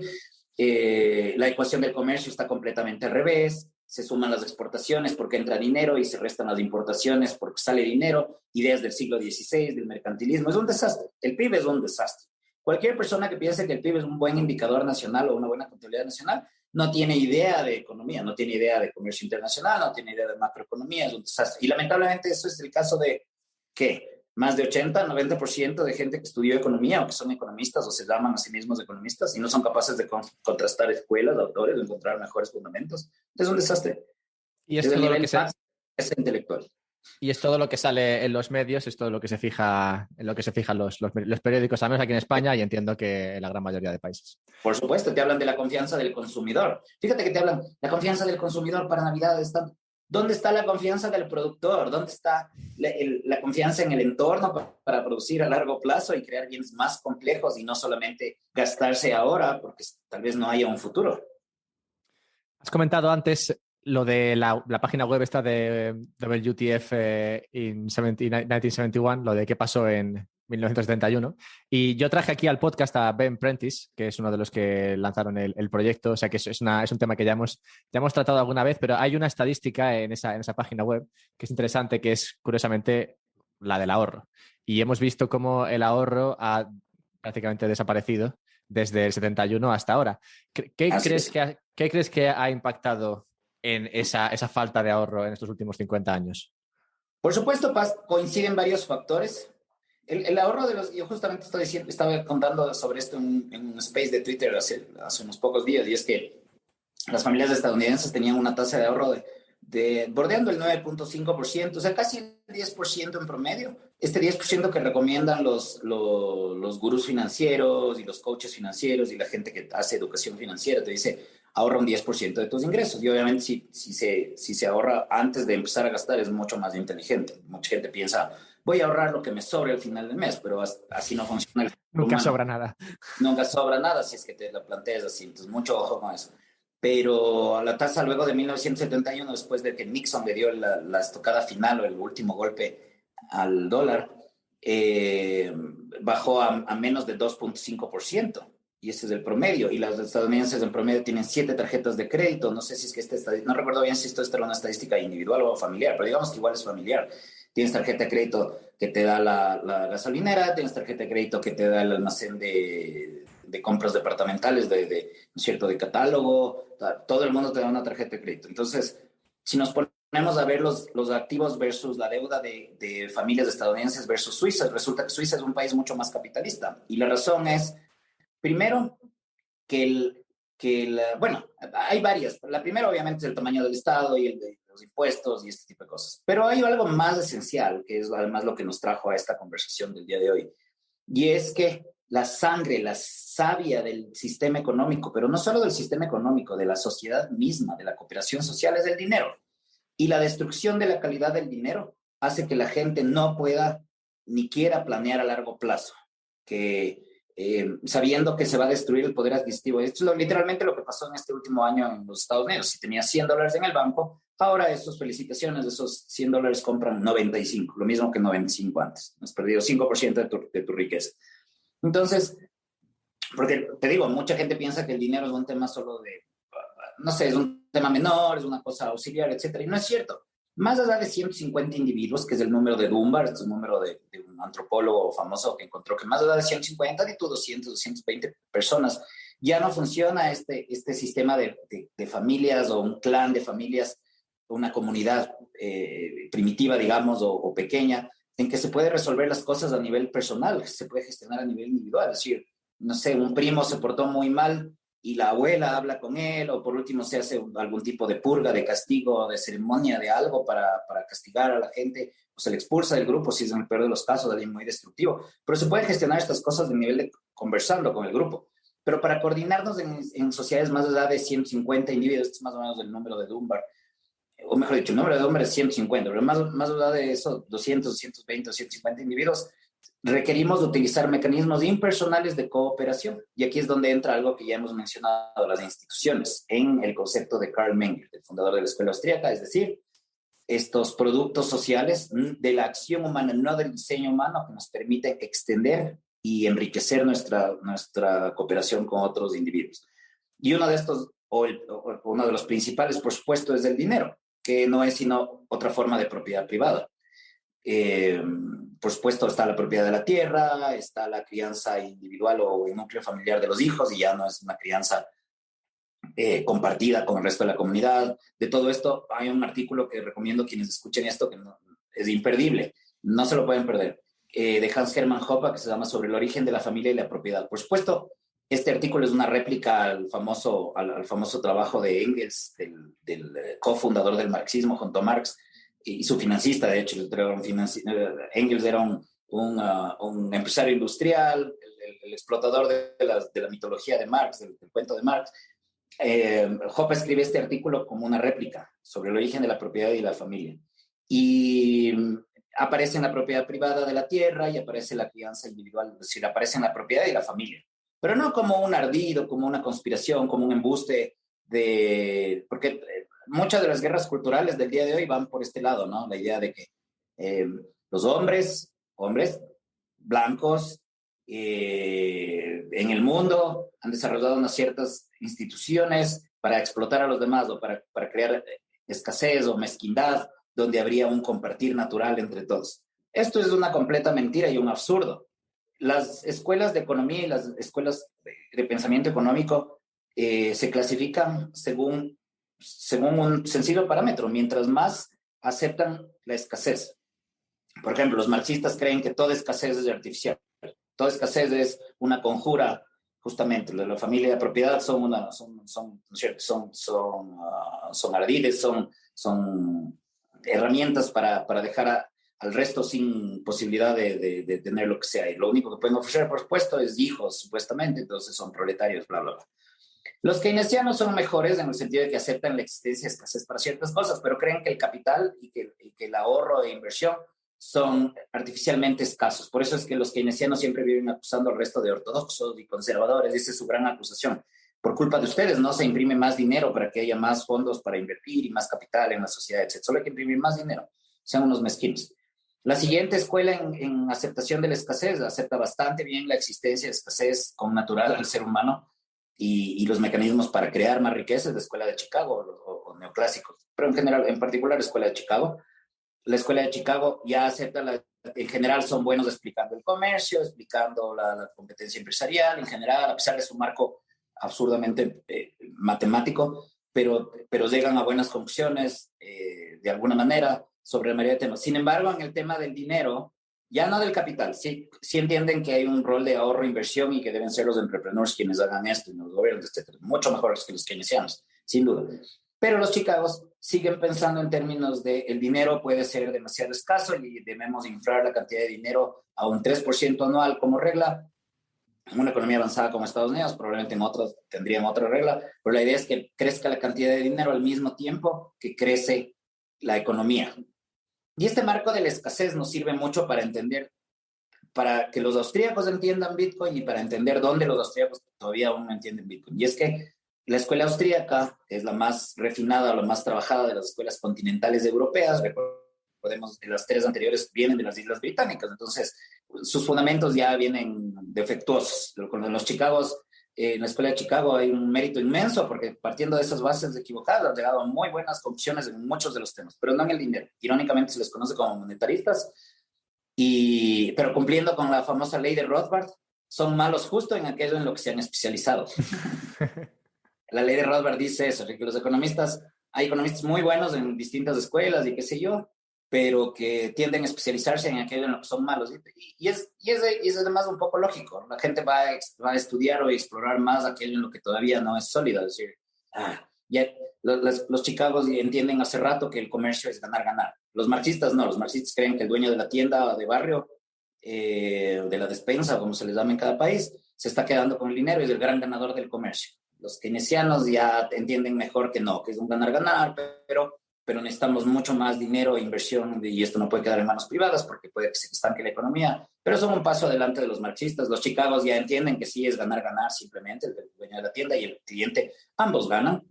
La ecuación del comercio está completamente al revés, se suman las exportaciones porque entra dinero y se restan las importaciones porque sale dinero, ideas del siglo XVI, del mercantilismo, es un desastre, el PIB es un desastre. Cualquier persona que piense que el PIB es un buen indicador nacional o una buena contabilidad nacional no tiene idea de economía, no tiene idea de comercio internacional, no tiene idea de macroeconomía, es un desastre. Y lamentablemente eso es el caso de, ¿qué? Más de 80-90% de gente que estudió economía o que son economistas o se llaman a sí mismos economistas y no son capaces de contrastar escuelas, autores, de encontrar mejores fundamentos. Es un desastre. Y es Desde el todo lo nivel que más es intelectual. Y es todo lo que sale en los medios, es todo lo que se fija, en lo que se fijan los periódicos, al menos aquí en España, y entiendo que en la gran mayoría de países. Por supuesto, te hablan de la confianza del consumidor. Fíjate que te hablan, la confianza del consumidor para Navidad está... ¿Dónde está la confianza del productor? ¿Dónde está la confianza en el entorno para producir a largo plazo y crear bienes más complejos y no solamente gastarse ahora porque tal vez no haya un futuro? Has comentado antes lo de la página web esta de WTF in 1971, lo de qué pasó en 1971. Y yo traje aquí al podcast a Ben Prentice, que es uno de los que lanzaron el proyecto. O sea, que es un tema que ya hemos tratado alguna vez, pero hay una estadística en esa página web que es interesante, que es curiosamente la del ahorro. y hemos visto cómo el ahorro ha prácticamente desaparecido desde el 71 hasta ahora. Así es. ¿Qué crees que ha impactado en esa falta de ahorro en estos últimos 50 años? Por supuesto, coinciden varios factores. El ahorro de los, yo justamente estaba contando sobre esto en un space de Twitter hace unos pocos días, y es que las familias estadounidenses tenían una tasa de ahorro de bordeando el 9.5%, o sea, casi el 10% en promedio. Este 10% que recomiendan los gurús financieros y los coaches financieros y la gente que hace educación financiera, te dice, ahorra un 10% de tus ingresos. Y obviamente si se ahorra antes de empezar a gastar es mucho más inteligente. Mucha gente piensa, voy a ahorrar lo que me sobre al final del mes, pero así no funciona el ser Nunca humano. sobra nada. Nunca sobra nada si es que te lo planteas así. Entonces, mucho ojo con eso. Pero la tasa luego de 1971, después de que Nixon le dio la estocada final o el último golpe al dólar, bajó a menos de 2.5%. Y ese es el promedio. Y los estadounidenses en promedio tienen 7 tarjetas de crédito. No sé si es que no recuerdo bien si esto era una estadística individual o familiar, pero digamos que igual es familiar. Tienes tarjeta de crédito que te da la gasolinera, tienes tarjeta de crédito que te da el almacén de compras departamentales, ¿no es cierto?, de catálogo. Todo el mundo te da una tarjeta de crédito. Entonces, si nos ponemos a ver los activos versus la deuda de familias estadounidenses versus Suiza, resulta que Suiza es un país mucho más capitalista. Y la razón es, primero, bueno, hay varias. La primera, obviamente, es el tamaño del Estado y el de los impuestos y este tipo de cosas. Pero hay algo más esencial, que es además lo que nos trajo a esta conversación del día de hoy. Y es que la sangre, la savia del sistema económico, pero no solo del sistema económico, de la sociedad misma, de la cooperación social, es el dinero. Y la destrucción de la calidad del dinero hace que la gente no pueda ni quiera planear a largo plazo, que sabiendo que se va a destruir el poder adquisitivo. Esto es literalmente lo que pasó en este último año en los Estados Unidos. Si tenías $100 en el banco, ahora esos, felicitaciones, esos $100 compran 95, lo mismo que 95 antes. Has perdido 5% de tu riqueza. Entonces, porque te digo, mucha gente piensa que el dinero es un tema solo de, no sé, es un tema menor, es una cosa auxiliar, etcétera, y no es cierto. Más allá de 150 individuos, que es el número de Dunbar, este es un número de un antropólogo famoso que encontró que más allá de 150, de tu 200, 220 personas, ya no funciona este sistema de familias o un clan de familias, una comunidad primitiva, digamos, o pequeña, en que se puede resolver las cosas a nivel personal, se puede gestionar a nivel individual. Es decir, no sé, un primo se portó muy mal y la abuela habla con él, o por último se hace algún tipo de purga, de castigo, de ceremonia, de algo para castigar a la gente, o se le expulsa del grupo si es en el peor de los casos, alguien muy destructivo. Pero se puede gestionar estas cosas de nivel de conversando con el grupo. Pero para coordinarnos en sociedades más allá de 150 individuos, este es más o menos el número de Dunbar, o mejor dicho, el número de Dunbar es 150, pero más allá de eso, 200, 220 o 150 individuos, requerimos utilizar mecanismos impersonales de cooperación. Y aquí es donde entra algo que ya hemos mencionado, las instituciones, en el concepto de Karl Menger, el fundador de la escuela austríaca, es decir, estos productos sociales de la acción humana, no del diseño humano, que nos permite extender y enriquecer nuestra cooperación con otros individuos. Y uno de estos, o uno de los principales, por supuesto, es el dinero, que no es sino otra forma de propiedad privada. Por supuesto, está la propiedad de la tierra, está la crianza individual o el núcleo familiar de los hijos, y ya no es una crianza compartida con el resto de la comunidad. De todo esto, hay un artículo que recomiendo a quienes escuchen esto, que es imperdible, no se lo pueden perder, de Hans Hermann Hoppe, que se llama Sobre el origen de la familia y la propiedad. Por supuesto, este artículo es una réplica al famoso trabajo de Engels, del cofundador del marxismo junto a Marx, y su financista, de hecho. Engels era un empresario industrial, el explotador de la mitología de Marx, del cuento de Marx. Hoppe escribe este artículo como una réplica sobre el origen de la propiedad y la familia. Y aparece en la propiedad privada de la tierra y aparece la crianza individual, es decir, aparece en la propiedad y la familia. Pero no como un ardido, como una conspiración, como un embuste porque muchas de las guerras culturales del día de hoy van por este lado, ¿no? La idea de que los hombres blancos en el mundo han desarrollado unas ciertas instituciones para explotar a los demás o para crear escasez o mezquindad, donde habría un compartir natural entre todos. Esto es una completa mentira y un absurdo. Las escuelas de economía y las escuelas de pensamiento económico se clasifican según un sencillo parámetro. Mientras más aceptan la escasez. Por ejemplo, los marxistas creen que toda escasez es artificial. Toda escasez es una conjura, justamente. La familia de propiedad son ardides, son herramientas para dejar al resto sin posibilidad de tener lo que sea. Y lo único que pueden ofrecer, por supuesto, es hijos, supuestamente. Entonces son proletarios, bla, bla, bla. Los keynesianos son mejores en el sentido de que aceptan la existencia de escasez para ciertas cosas, pero creen que el capital y que el ahorro e inversión son artificialmente escasos. Por eso es que los keynesianos siempre viven acusando al resto de ortodoxos y conservadores. Esa es su gran acusación. Por culpa de ustedes no se imprime más dinero para que haya más fondos para invertir y más capital en la sociedad, etc. Solo hay que imprimir más dinero. Sean unos mezquinos. La siguiente escuela en aceptación de la escasez acepta bastante bien la existencia de escasez como natural al ser humano y los mecanismos para crear más riqueza es la Escuela de Chicago o neoclásicos, pero en general, en particular la Escuela de Chicago. La Escuela de Chicago ya acepta, en general son buenos explicando el comercio, explicando la competencia empresarial, en general, a pesar de su marco absurdamente matemático, pero llegan a buenas conclusiones de alguna manera sobre la mayoría de temas. Sin embargo, en el tema del dinero, ya no del capital, sí entienden que hay un rol de ahorro e inversión y que deben ser los entrepreneurs quienes hagan esto y los gobiernos, etcétera, mucho mejores que los keynesianos, sin duda. Pero los chicagos siguen pensando en términos de el dinero puede ser demasiado escaso y debemos inflar la cantidad de dinero a un 3% anual como regla. En una economía avanzada como Estados Unidos, probablemente en otros tendrían otra regla, pero la idea es que crezca la cantidad de dinero al mismo tiempo que crece la economía. Y este marco de la escasez nos sirve mucho para entender, para que los austríacos entiendan Bitcoin y para entender dónde los austríacos todavía aún no entienden Bitcoin. Y es que la escuela austríaca es la más refinada, la más trabajada de las escuelas continentales europeas. Recordemos que las tres anteriores vienen de las Islas Británicas, entonces sus fundamentos ya vienen defectuosos. Con los Chicagos, en la escuela de Chicago hay un mérito inmenso porque partiendo de esas bases equivocadas han llegado a muy buenas conclusiones en muchos de los temas, pero no en el dinero. Irónicamente se les conoce como monetaristas, pero cumpliendo con la famosa ley de Rothbard, son malos justo en aquello en lo que se han especializado. La ley de Rothbard dice eso, que los economistas, hay economistas muy buenos en distintas escuelas y qué sé yo, pero que tienden a especializarse en aquello en lo que son malos. Y es además un poco lógico. La gente va a estudiar o a explorar más aquello en lo que todavía no es sólido. Es decir, ya, los chicagos entienden hace rato que el comercio es ganar, ganar. Los marxistas no, los marxistas creen que el dueño de la tienda de barrio, de la despensa, como se les llama en cada país, se está quedando con el dinero y es el gran ganador del comercio. Los keynesianos ya entienden mejor que no, que es un ganar-ganar, pero necesitamos mucho más dinero e inversión y esto no puede quedar en manos privadas porque puede que se estanque la economía, pero son un paso adelante de los marxistas. Los chicagos ya entienden que sí es ganar-ganar simplemente, el dueño de la tienda y el cliente, ambos ganan,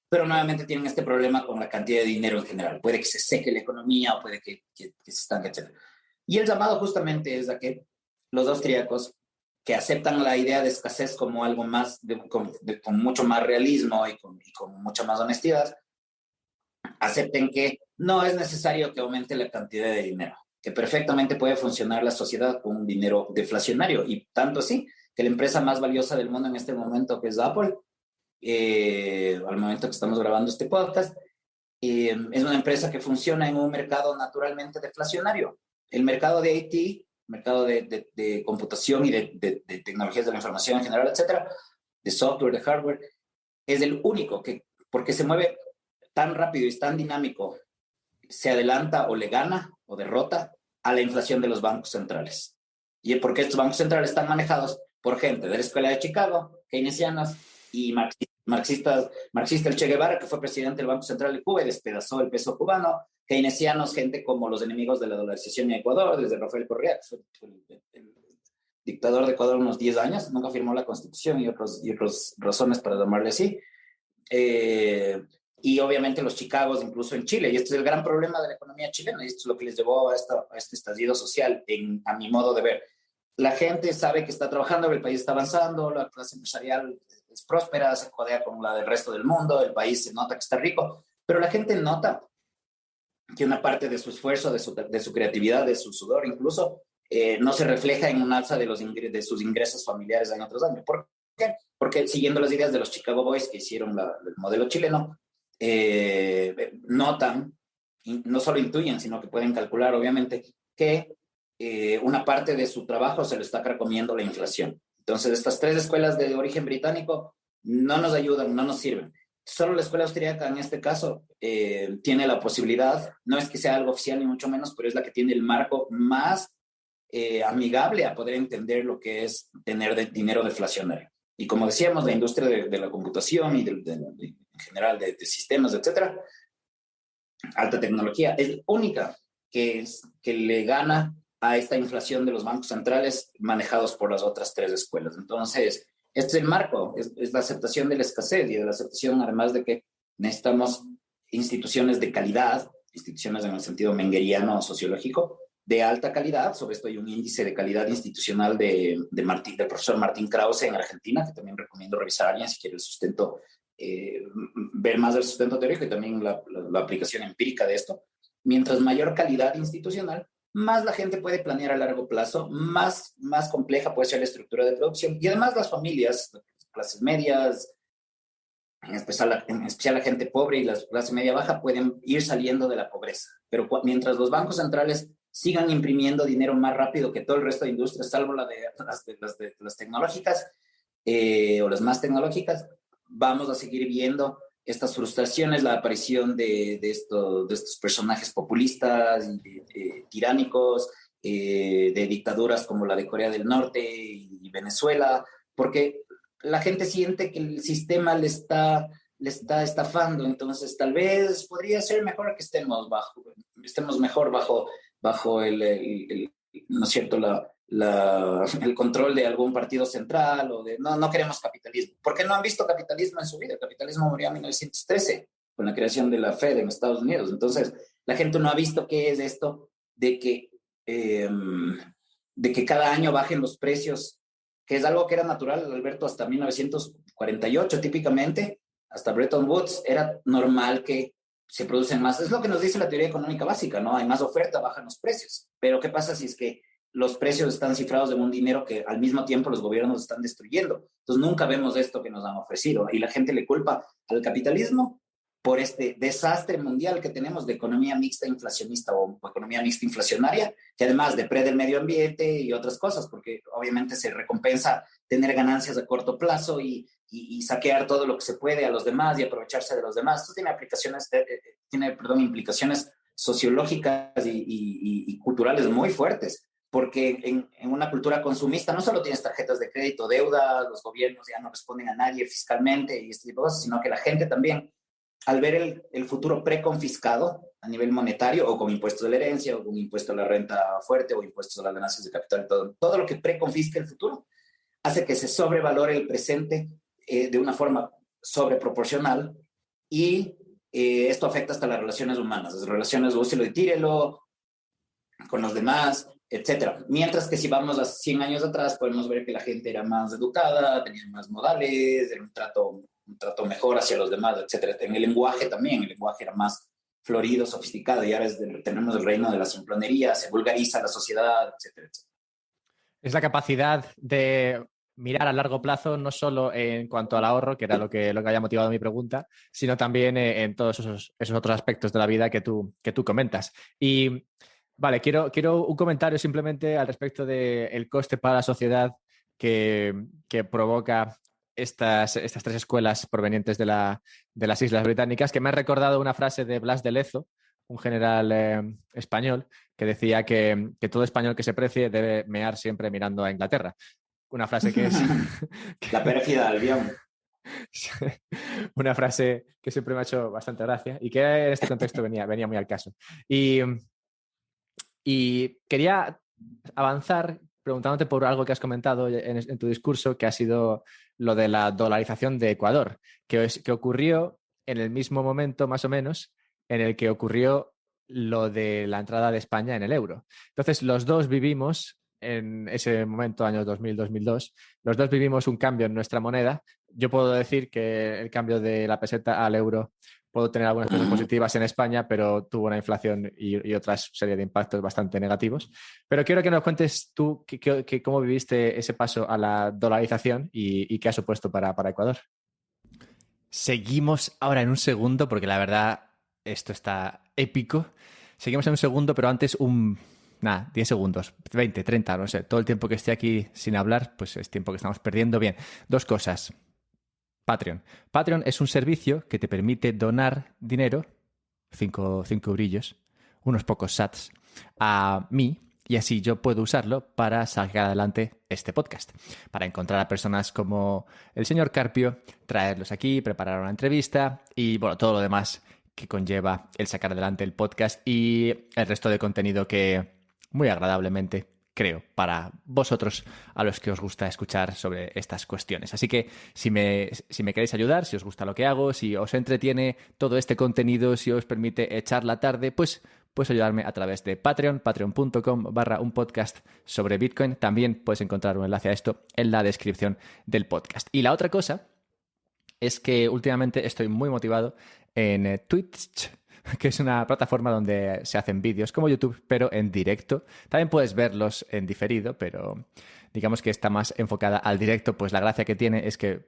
pero nuevamente tienen este problema con la cantidad de dinero en general. Puede que se seque la economía o puede que se estanque, etc. Y el llamado justamente es a que los austríacos que aceptan la idea de escasez como algo más, con mucho más realismo y con mucha más honestidad, acepten que no es necesario que aumente la cantidad de dinero, que perfectamente puede funcionar la sociedad con un dinero deflacionario, y tanto así que la empresa más valiosa del mundo en este momento, que es Apple, al momento que estamos grabando este podcast, es una empresa que funciona en un mercado naturalmente deflacionario. El mercado de IT, mercado de computación y de tecnologías de la información en general, etcétera, de software, de hardware, es el único que, porque se mueve tan rápido y es tan dinámico, se adelanta o le gana o derrota a la inflación de los bancos centrales. Y porque estos bancos centrales están manejados por gente de la Escuela de Chicago, keynesianas y marxista el Che Guevara, que fue presidente del Banco Central de Cuba y despedazó el peso cubano, keynesianos, gente como los enemigos de la dolarización en Ecuador, desde Rafael Correa, que fue el dictador de Ecuador unos 10 años, nunca firmó la Constitución y otras razones para llamarle así. Y obviamente los chicagos, incluso en Chile, y este es el gran problema de la economía chilena, y esto es lo que les llevó a este estallido social, a mi modo de ver. La gente sabe que está trabajando, que el país está avanzando, la clase empresarial es próspera, se codea con la del resto del mundo, el país se nota que está rico, pero la gente nota que una parte de su esfuerzo, de su creatividad, de su sudor incluso, no se refleja en un alza de sus ingresos familiares año tras año. ¿Por qué? Porque siguiendo las ideas de los Chicago Boys que hicieron el modelo chileno, notan, no solo intuyen, sino que pueden calcular, obviamente, que una parte de su trabajo se lo está carcomiendo la inflación. Entonces, estas 3 escuelas de origen británico no nos ayudan, no nos sirven. Solo la escuela austríaca, en este caso, tiene la posibilidad, no es que sea algo oficial ni mucho menos, pero es la que tiene el marco más amigable a poder entender lo que es tener dinero deflacionario. Y como decíamos, la industria de la computación y en general de sistemas, etcétera, alta tecnología, es la única que le gana a esta inflación de los bancos centrales manejados por las otras 3 escuelas. Entonces, este es el marco, es la aceptación de la escasez y de la aceptación, además de que necesitamos instituciones de calidad, instituciones en el sentido mengueriano o sociológico, de alta calidad. Sobre esto hay un índice de calidad institucional del profesor Martín Krause en Argentina, que también recomiendo revisar a alguien si quiere el sustento, ver más del sustento teórico y también la aplicación empírica de esto. Mientras mayor calidad institucional, más la gente puede planear a largo plazo, más compleja puede ser la estructura de producción y además las familias, las clases medias, en especial la gente pobre y la clase media baja pueden ir saliendo de la pobreza. Pero mientras los bancos centrales sigan imprimiendo dinero más rápido que todo el resto de industrias, salvo las tecnológicas o las más tecnológicas, vamos a seguir viendo estas frustraciones, la aparición de estos personajes populistas, tiránicos, de dictaduras como la de Corea del Norte y Venezuela, porque la gente siente que el sistema le está estafando. Entonces tal vez podría ser mejor que estemos mejor bajo ¿no es cierto?, el control de algún partido central o no queremos capitalismo. Porque no han visto capitalismo en su vida. El capitalismo murió en 1913 con la creación de la Fed en Estados Unidos. Entonces, la gente no ha visto qué es esto de que cada año bajen los precios, que es algo que era natural, Alberto, hasta 1948 típicamente, hasta Bretton Woods, era normal que se producen más. Es lo que nos dice la teoría económica básica, ¿no? Hay más oferta, bajan los precios. Pero ¿qué pasa si es que los precios están cifrados en un dinero que al mismo tiempo los gobiernos están destruyendo? Entonces nunca vemos esto que nos han ofrecido y la gente le culpa al capitalismo por este desastre mundial que tenemos de economía mixta inflacionista o economía mixta inflacionaria, que además depreda el medio ambiente y otras cosas, porque obviamente se recompensa tener ganancias a corto plazo y saquear todo lo que se puede a los demás y aprovecharse de los demás. Esto tiene implicaciones sociológicas y culturales muy fuertes, porque en una cultura consumista no solo tienes tarjetas de crédito, deuda, los gobiernos ya no responden a nadie fiscalmente y este tipo de cosas, sino que la gente también, al ver el futuro preconfiscado a nivel monetario o con impuestos de la herencia o con impuesto a la renta fuerte o impuestos a las ganancias de capital, todo lo que preconfisca el futuro hace que se sobrevalore el presente de una forma sobreproporcional y esto afecta hasta las relaciones humanas, las relaciones úselo y tírelo con los demás, etcétera. Mientras que si vamos a 100 años atrás, podemos ver que la gente era más educada, tenía más modales, era un trato mejor hacia los demás, etcétera. En el lenguaje también, el lenguaje era más florido, sofisticado, y ahora tenemos el reino de la simplonería, se vulgariza la sociedad, etcétera, etcétera. Es la capacidad de mirar a largo plazo, no solo en cuanto al ahorro, que era lo que había motivado mi pregunta, sino también en todos esos otros aspectos de la vida que tú comentas. Y vale, quiero un comentario simplemente al respecto del coste para la sociedad que provoca estas 3 escuelas provenientes de las Islas Británicas, que me ha recordado una frase de Blas de Lezo, un general español, que decía que todo español que se precie debe mear siempre mirando a Inglaterra. Una frase que es... La pérfida Albión. Una frase que siempre me ha hecho bastante gracia y que en este contexto venía muy al caso. Y quería avanzar preguntándote por algo que has comentado en tu discurso, que ha sido lo de la dolarización de Ecuador, que ocurrió en el mismo momento, más o menos, en el que ocurrió lo de la entrada de España en el euro. Entonces, los dos vivimos en ese momento, años 2000-2002, los dos vivimos un cambio en nuestra moneda. Yo puedo decir que el cambio de la peseta al euro puedo tener algunas cosas positivas en España, pero tuvo una inflación y otra serie de impactos bastante negativos. Pero quiero que nos cuentes tú cómo viviste ese paso a la dolarización y qué ha supuesto para Ecuador. Seguimos ahora en un segundo, porque la verdad esto está épico. Seguimos en un segundo, pero antes 10 segundos, 20, 30, no sé. Todo el tiempo que esté aquí sin hablar, pues es tiempo que estamos perdiendo. Bien, dos cosas. Patreon. Patreon es un servicio que te permite donar dinero, 5 eurillos, unos pocos sats, a mí, y así yo puedo usarlo para sacar adelante este podcast. Para encontrar a personas como el señor Carpio, traerlos aquí, preparar una entrevista y, bueno, todo lo demás que conlleva el sacar adelante el podcast y el resto de contenido que muy agradablemente creo para vosotros a los que os gusta escuchar sobre estas cuestiones. Así que si me queréis ayudar, si os gusta lo que hago, si os entretiene todo este contenido, si os permite echar la tarde, pues puedes ayudarme a través de Patreon, patreon.com/un podcast sobre Bitcoin. También puedes encontrar un enlace a esto en la descripción del podcast. Y la otra cosa es que últimamente estoy muy motivado en Twitch, que es una plataforma donde se hacen vídeos como YouTube, pero en directo. También puedes verlos en diferido, pero digamos que está más enfocada al directo, pues la gracia que tiene es que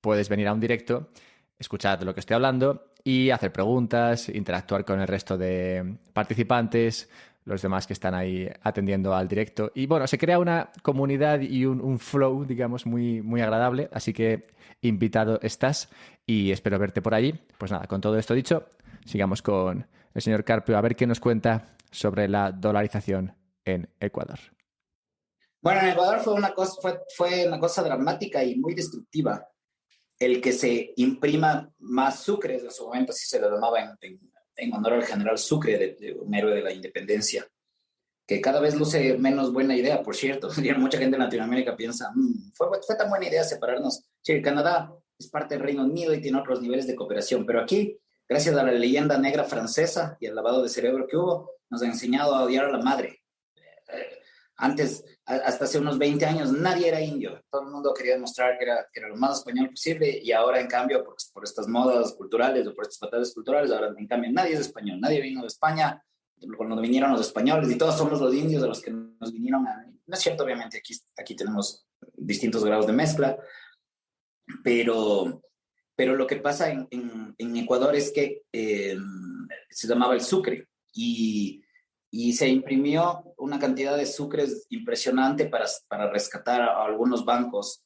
puedes venir a un directo, escuchar de lo que estoy hablando y hacer preguntas, interactuar con el resto de participantes, los demás que están ahí atendiendo al directo. Y bueno, se crea una comunidad y un flow, digamos, muy, muy agradable. Así que invitado estás y espero verte por allí. Pues nada, con todo esto dicho, sigamos con el señor Carpio a ver qué nos cuenta sobre la dolarización en Ecuador. Bueno, en Ecuador fue una cosa dramática y muy destructiva. El que se imprima más sucres, en su momento así se le llamaba en honor al general Sucre, de un héroe de la independencia, que cada vez luce menos buena idea, por cierto. Mucha gente en Latinoamérica piensa, fue tan buena idea separarnos. Sí, Canadá es parte del Reino Unido y tiene otros niveles de cooperación, pero aquí, gracias a la leyenda negra francesa y al lavado de cerebro que hubo, nos ha enseñado a odiar a la madre. Antes, hasta hace unos 20 años, nadie era indio. Todo el mundo quería demostrar que era lo más español posible y ahora, en cambio, por estas modas culturales o por estas batallas culturales, ahora, en cambio, nadie es español. Nadie vino de España cuando vinieron los españoles y todos somos los indios de los que nos vinieron a... No es cierto, obviamente, aquí tenemos distintos grados de mezcla, pero lo que pasa en Ecuador es que se llamaba el sucre y se imprimió una cantidad de sucres impresionante para rescatar a algunos bancos.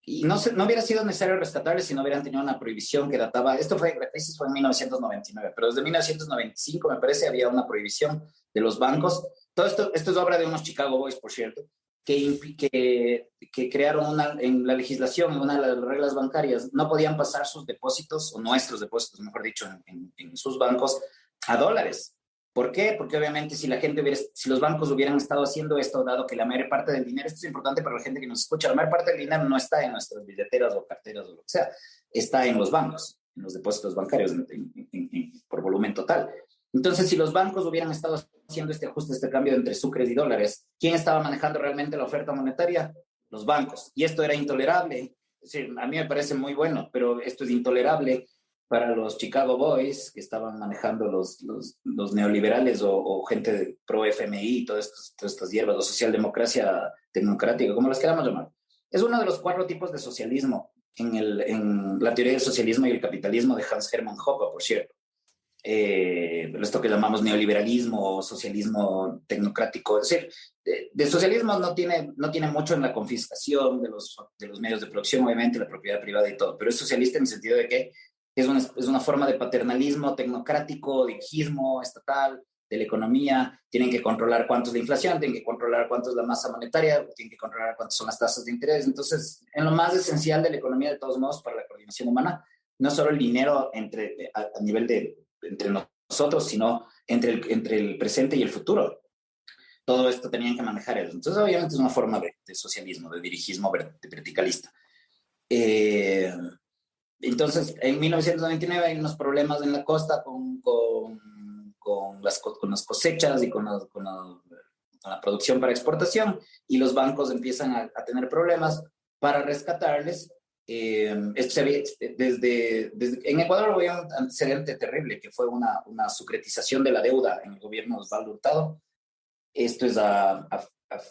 Y no hubiera sido necesario rescatarles si no hubieran tenido una prohibición que databa, la crisis fue en 1999, pero desde 1995 me parece había una prohibición de los bancos. Todo esto es obra de unos Chicago Boys, por cierto, que crearon en la legislación, en una de las reglas bancarias, no podían pasar sus depósitos, o nuestros depósitos, mejor dicho, en sus bancos, a dólares. ¿Por qué? Porque obviamente si los bancos hubieran estado haciendo esto, dado que la mayor parte del dinero, esto es importante para la gente que nos escucha, la mayor parte del dinero no está en nuestras billeteras o carteras o lo que sea, está en los bancos, en los depósitos bancarios por volumen total. Entonces, si los bancos hubieran estado haciendo este ajuste, este cambio entre sucres y dólares, ¿quién estaba manejando realmente la oferta monetaria? Los bancos. Y esto era intolerable. Es decir, a mí me parece muy bueno, pero esto es intolerable para los Chicago Boys que estaban manejando los neoliberales o gente pro FMI, todas estas hierbas, o socialdemocracia democrática, como las queramos llamar. Es uno de los 4 tipos de socialismo en la teoría del socialismo y el capitalismo de Hans Hermann Hoppe, por cierto. Esto que llamamos neoliberalismo o socialismo tecnocrático. Es decir, de socialismo no tiene mucho en la confiscación de los medios de producción, obviamente, la propiedad privada y todo, pero es socialista en el sentido de que es una forma de paternalismo tecnocrático, dirigismo estatal de la economía. Tienen que controlar cuánto es la inflación, tienen que controlar cuánto es la masa monetaria, tienen que controlar cuántas son las tasas de interés. Entonces, en lo más esencial de la economía, de todos modos, para la coordinación humana, no solo el dinero a nivel de entre nosotros, sino entre el presente y el futuro. Todo esto tenían que manejar ellos. Entonces, obviamente, es una forma de socialismo, de dirigismo verticalista. Entonces, en 1999 hay unos problemas en la costa con las cosechas y con la producción para exportación, y los bancos empiezan a tener problemas. Para rescatarles, Esto se había, en Ecuador había un antecedente terrible que fue una sucretización de la deuda en el gobierno de Osvaldo Hurtado. Esto es a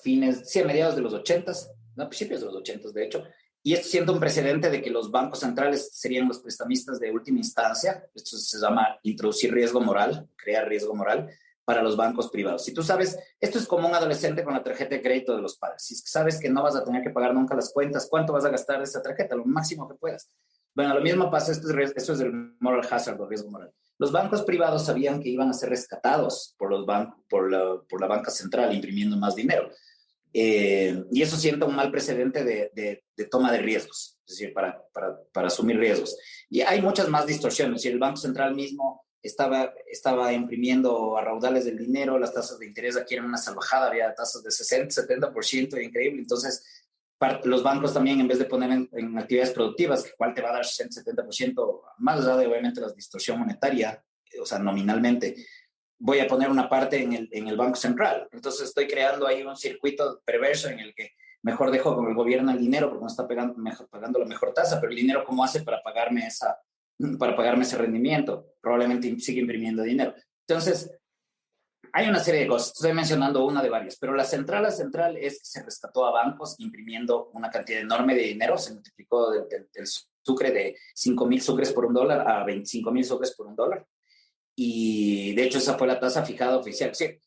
fines, sí, a mediados de los 80s, no, a principios de los 80s, de hecho. Y esto siendo un precedente de que los bancos centrales serían los prestamistas de última instancia. Esto se llama introducir riesgo moral, crear riesgo moral para los bancos privados. Si tú sabes, esto es como un adolescente con la tarjeta de crédito de los padres. Si es que sabes que no vas a tener que pagar nunca las cuentas, ¿cuánto vas a gastar de esa tarjeta? Lo máximo que puedas. Bueno, lo mismo pasa, esto es el moral hazard o riesgo moral. Los bancos privados sabían que iban a ser rescatados por la banca central imprimiendo más dinero. Y eso sienta un mal precedente de toma de riesgos, es decir, para asumir riesgos. Y hay muchas más distorsiones, es decir, el Banco Central mismo estaba imprimiendo a raudales del dinero, las tasas de interés aquí eran una salvajada, había tasas de 60, 70%, increíble. Entonces, los bancos también, en vez de poner en actividades productivas, que cuál te va a dar 60, 70%, más allá de obviamente la distorsión monetaria, o sea, nominalmente, voy a poner una parte en el Banco Central. Entonces estoy creando ahí un circuito perverso en el que mejor dejo con el gobierno el dinero porque no está pagando la mejor tasa, pero el dinero, ¿cómo hace para pagarme ese rendimiento? Probablemente sigue imprimiendo dinero. Entonces, hay una serie de cosas. Estoy mencionando una de varias, pero la central es que se rescató a bancos imprimiendo una cantidad enorme de dinero. Se multiplicó del sucre de 5,000 sucres por $1 a 25,000 sucres por $1. Y de hecho esa fue la tasa fijada oficial. Sí,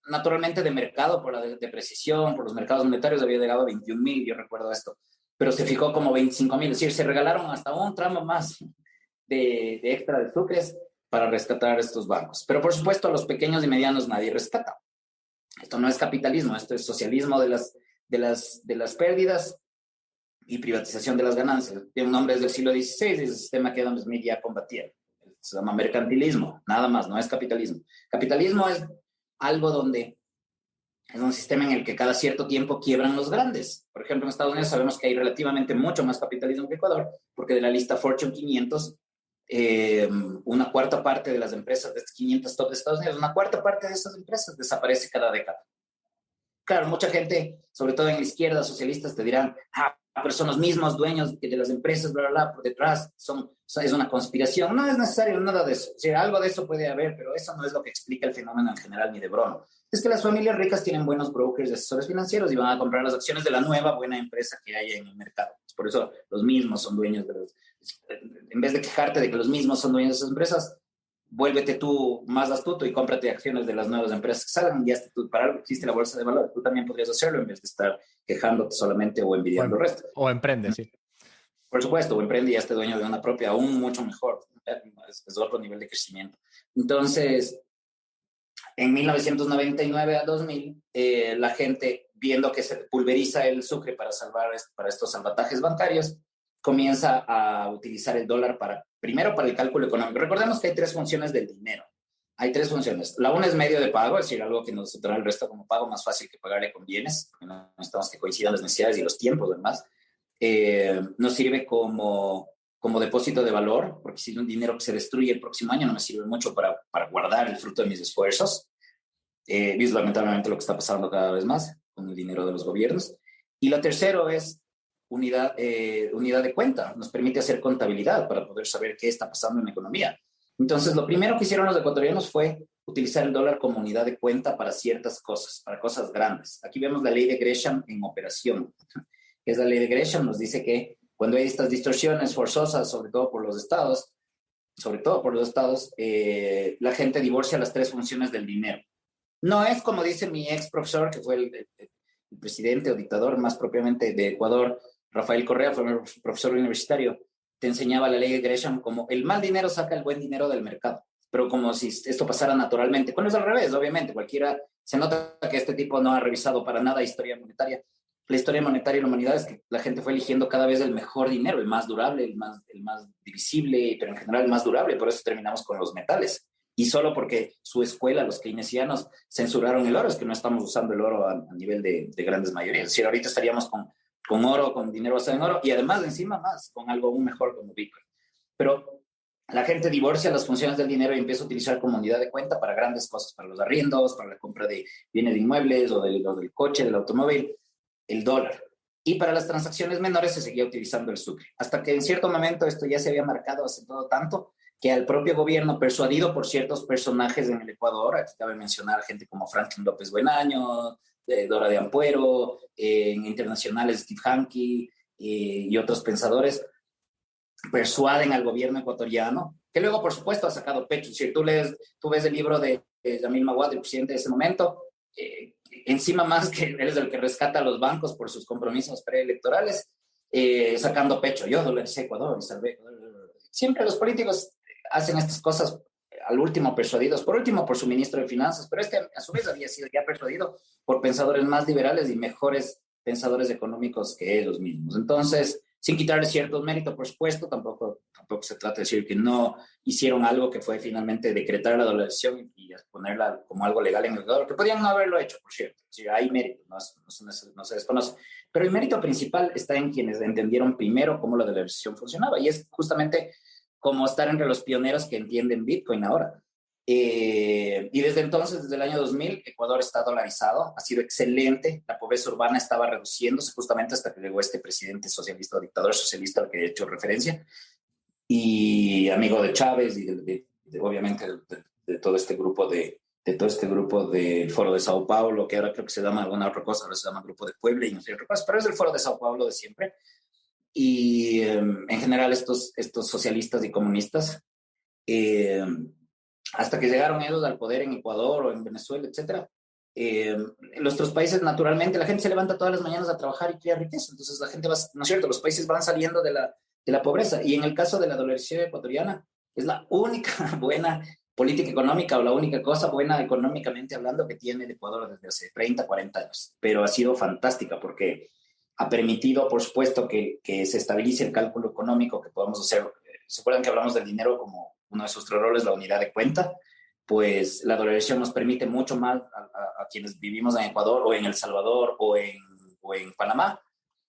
naturalmente de mercado, por la depreciación, por los mercados monetarios, había llegado a 21,000, yo recuerdo esto, pero se fijó como 25,000, es decir, se regalaron hasta un tramo más de extra de sucres para rescatar estos bancos. Pero por supuesto a los pequeños y medianos nadie rescata. Esto no es capitalismo, esto es socialismo de las pérdidas y privatización de las ganancias. Tiene un nombre desde el siglo XVI, es el sistema que Adam Smith ya combatía. Se llama mercantilismo, nada más, no es capitalismo. Capitalismo es algo donde es un sistema en el que cada cierto tiempo quiebran los grandes. Por ejemplo, en Estados Unidos sabemos que hay relativamente mucho más capitalismo que Ecuador, porque de la lista Fortune 500, una cuarta parte de las empresas de estos 500 top de Estados Unidos, una cuarta parte de esas empresas desaparece cada década. Claro, mucha gente, sobre todo en la izquierda, socialistas, te dirán, pero son los mismos dueños de las empresas, bla, bla, bla, por detrás, es una conspiración. No es necesario nada de eso. O sea, algo de eso puede haber, pero eso no es lo que explica el fenómeno en general ni de broma. Es que las familias ricas tienen buenos brokers y asesores financieros y van a comprar las acciones de la nueva buena empresa que haya en el mercado. Por eso los mismos son dueños de los... En vez de quejarte de que los mismos son dueños de esas empresas, vuélvete tú más astuto y cómprate acciones de las nuevas empresas que salgan. Ya para algo existe la bolsa de valores. Tú también podrías hacerlo en vez de estar quejándote solamente o envidiando el resto. O emprende, sí. Por supuesto, o emprende y ya esté dueño de una propia, aún mucho mejor. Es otro nivel de crecimiento. Entonces, en 1999 a 2000, la gente, viendo que se pulveriza el sucre para estos salvatajes bancarios, comienza a utilizar el dólar primero para el cálculo económico. Recordemos que hay tres funciones del dinero. Hay tres funciones. La una es medio de pago, es decir, algo que nos trae el resto como pago más fácil que pagarle con bienes, porque no necesitamos que coincidan las necesidades y los tiempos, además. Nos sirve como depósito de valor, porque si es un dinero que se destruye el próximo año, no me sirve mucho para guardar el fruto de mis esfuerzos. Es lamentablemente lo que está pasando cada vez más con el dinero de los gobiernos. Y lo tercero es unidad de cuenta. Nos permite hacer contabilidad para poder saber qué está pasando en la economía. Entonces, lo primero que hicieron los ecuatorianos fue utilizar el dólar como unidad de cuenta para ciertas cosas, para cosas grandes. Aquí vemos la ley de Gresham en operación. Es la ley de Gresham, nos dice que cuando hay estas distorsiones forzosas, sobre todo por los estados, la gente divorcia las tres funciones del dinero. No es como dice mi ex profesor, que fue el presidente o dictador más propiamente de Ecuador, Rafael Correa, fue un profesor universitario, te enseñaba la ley de Gresham como el mal dinero saca el buen dinero del mercado, pero como si esto pasara naturalmente. Cuando es al revés, obviamente, se nota que este tipo no ha revisado para nada historia monetaria. La historia monetaria de la humanidad es que la gente fue eligiendo cada vez el mejor dinero, el más durable, el más divisible, pero en general el más durable, por eso terminamos con los metales. Y solo porque su escuela, los keynesianos, censuraron el oro, es que no estamos usando el oro a nivel de grandes mayorías. Es decir, ahorita estaríamos con oro, con dinero basado en oro, y además encima más, con algo aún mejor como Bitcoin. Pero la gente divorcia las funciones del dinero y empieza a utilizar como unidad de cuenta para grandes cosas, para los arriendos, para la compra de bienes de inmuebles o del coche, del automóvil, el dólar. y para las transacciones menores se seguía utilizando el sucre. Hasta que en cierto momento esto ya se había marcado hace todo tanto que al propio gobierno, persuadido por ciertos personajes en el Ecuador, aquí cabe mencionar gente como Franklin López Buenaño, Dora de Ampuero, en internacionales Steve Hanke y otros pensadores, persuaden al gobierno ecuatoriano, que luego, por supuesto, ha sacado pecho. Si tú ves el libro de Jamil Mahuad, el presidente de ese momento, encima más que él es el que rescata a los bancos por sus compromisos preelectorales, sacando pecho. Yo dolaricé Ecuador y salvé Ecuador. Siempre los políticos hacen estas cosas al último persuadidos, por último por su ministro de Finanzas, pero a su vez había sido ya persuadido por pensadores más liberales y mejores pensadores económicos que ellos mismos. Entonces, sin quitarle ciertos méritos, por supuesto, tampoco se trata de decir que no hicieron algo que fue finalmente decretar la dolarización y ponerla como algo legal en el Ecuador, que podían no haberlo hecho, por cierto. Sí, hay mérito, no se desconoce. Pero el mérito principal está en quienes entendieron primero cómo la dolarización funcionaba, y es justamente como estar entre los pioneros que entienden Bitcoin ahora. Y desde entonces, desde el año 2000, Ecuador está dolarizado, ha sido excelente, la pobreza urbana estaba reduciéndose justamente hasta que llegó este presidente socialista o dictador socialista al que he hecho referencia, y amigo de Chávez y obviamente de todo este grupo del Foro de Sao Paulo, que ahora creo que se llama alguna otra cosa, ahora se llama Grupo de Puebla y no sé otra cosa, pero es el Foro de Sao Paulo de siempre. Y en general estos socialistas y comunistas, hasta que llegaron ellos al poder en Ecuador o en Venezuela, etcétera, en nuestros países naturalmente la gente se levanta todas las mañanas a trabajar y crea riqueza, entonces la gente va, ¿no es cierto?, los países van saliendo de la pobreza, y en el caso de la dolarización ecuatoriana es la única buena política económica o la única cosa buena económicamente hablando que tiene el Ecuador desde hace 30, 40 años, pero ha sido fantástica porque ha permitido, por supuesto, que se estabilice el cálculo económico que podemos hacer. ¿Se acuerdan que hablamos del dinero como uno de sus tres roles, la unidad de cuenta? Pues la dolarización nos permite mucho más a quienes vivimos en Ecuador o en El Salvador o en Panamá,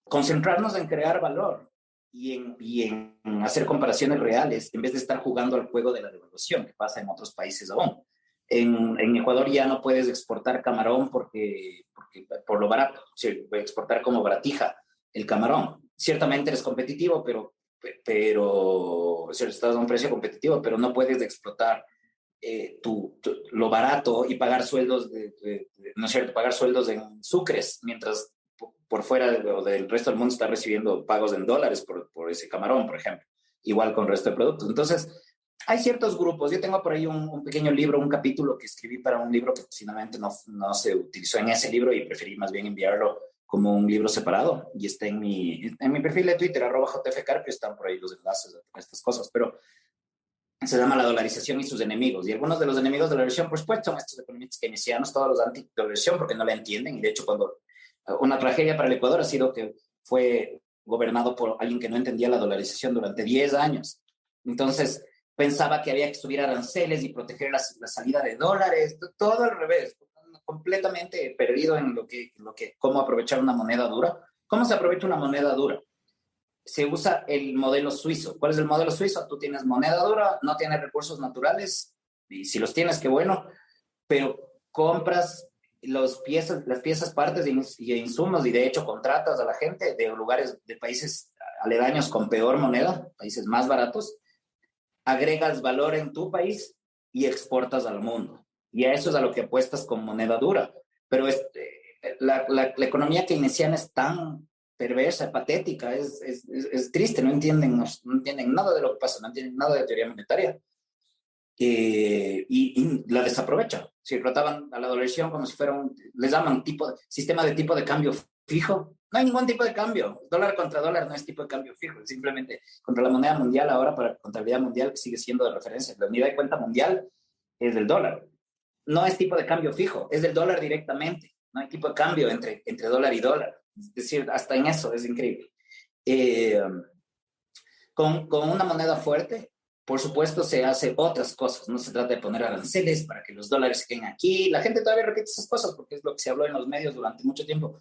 concentrarnos en crear valor y en hacer comparaciones reales en vez de estar jugando al juego de la devaluación que pasa en otros países aún. En Ecuador ya no puedes exportar camarón porque por lo barato, sí, exportar como baratija el camarón. Ciertamente eres competitivo, pero estás a un precio competitivo, pero no puedes explotar lo barato y pagar sueldos no es cierto, pagar sueldos en sucres, mientras por fuera del resto del mundo está recibiendo pagos en dólares por ese camarón, por ejemplo. Igual con el resto de productos. Entonces, hay ciertos grupos. Yo tengo por ahí un pequeño libro, un capítulo que escribí para un libro que finalmente no se utilizó en ese libro y preferí más bien enviarlo como un libro separado. Y está en mi perfil de Twitter, @JFCarpio, están por ahí los enlaces a estas cosas. Pero se llama La dolarización y sus enemigos. Y algunos de los enemigos de la dolarización, por supuesto, son estos economistas keynesianos, todos los anti-dolarización, porque no la entienden. Y de hecho, una tragedia para el Ecuador ha sido que fue gobernado por alguien que no entendía la dolarización durante 10 años. Entonces, pensaba que había que subir aranceles y proteger la salida de dólares, todo al revés, completamente perdido en cómo aprovechar una moneda dura. ¿Cómo se aprovecha una moneda dura? Se usa el modelo suizo. ¿Cuál es el modelo suizo? Tú tienes moneda dura, no tienes recursos naturales, y si los tienes, qué bueno, pero compras las piezas, partes y insumos, y de hecho contratas a la gente de lugares, de países aledaños con peor moneda, países más baratos, agregas valor en tu país y exportas al mundo. Y a eso es a lo que apuestas con moneda dura. Pero la economía keynesiana es tan perversa, patética, es triste, no entienden nada de lo que pasa, no entienden nada de teoría monetaria. Y la desaprovechan. Si trataban a la dolarización como si fuera les llaman sistema de tipo de cambio fijo. No hay ningún tipo de cambio. Dólar contra dólar no es tipo de cambio fijo, es simplemente contra la moneda mundial ahora para contabilidad mundial, que sigue siendo de referencia. La unidad de cuenta mundial es del dólar. No es tipo de cambio fijo, es del dólar directamente. No hay tipo de cambio entre dólar y dólar. Es decir, hasta en eso es increíble. Con una moneda fuerte, por supuesto, se hace otras cosas. No se trata de poner aranceles para que los dólares queden aquí. La gente todavía repite esas cosas porque es lo que se habló en los medios durante mucho tiempo.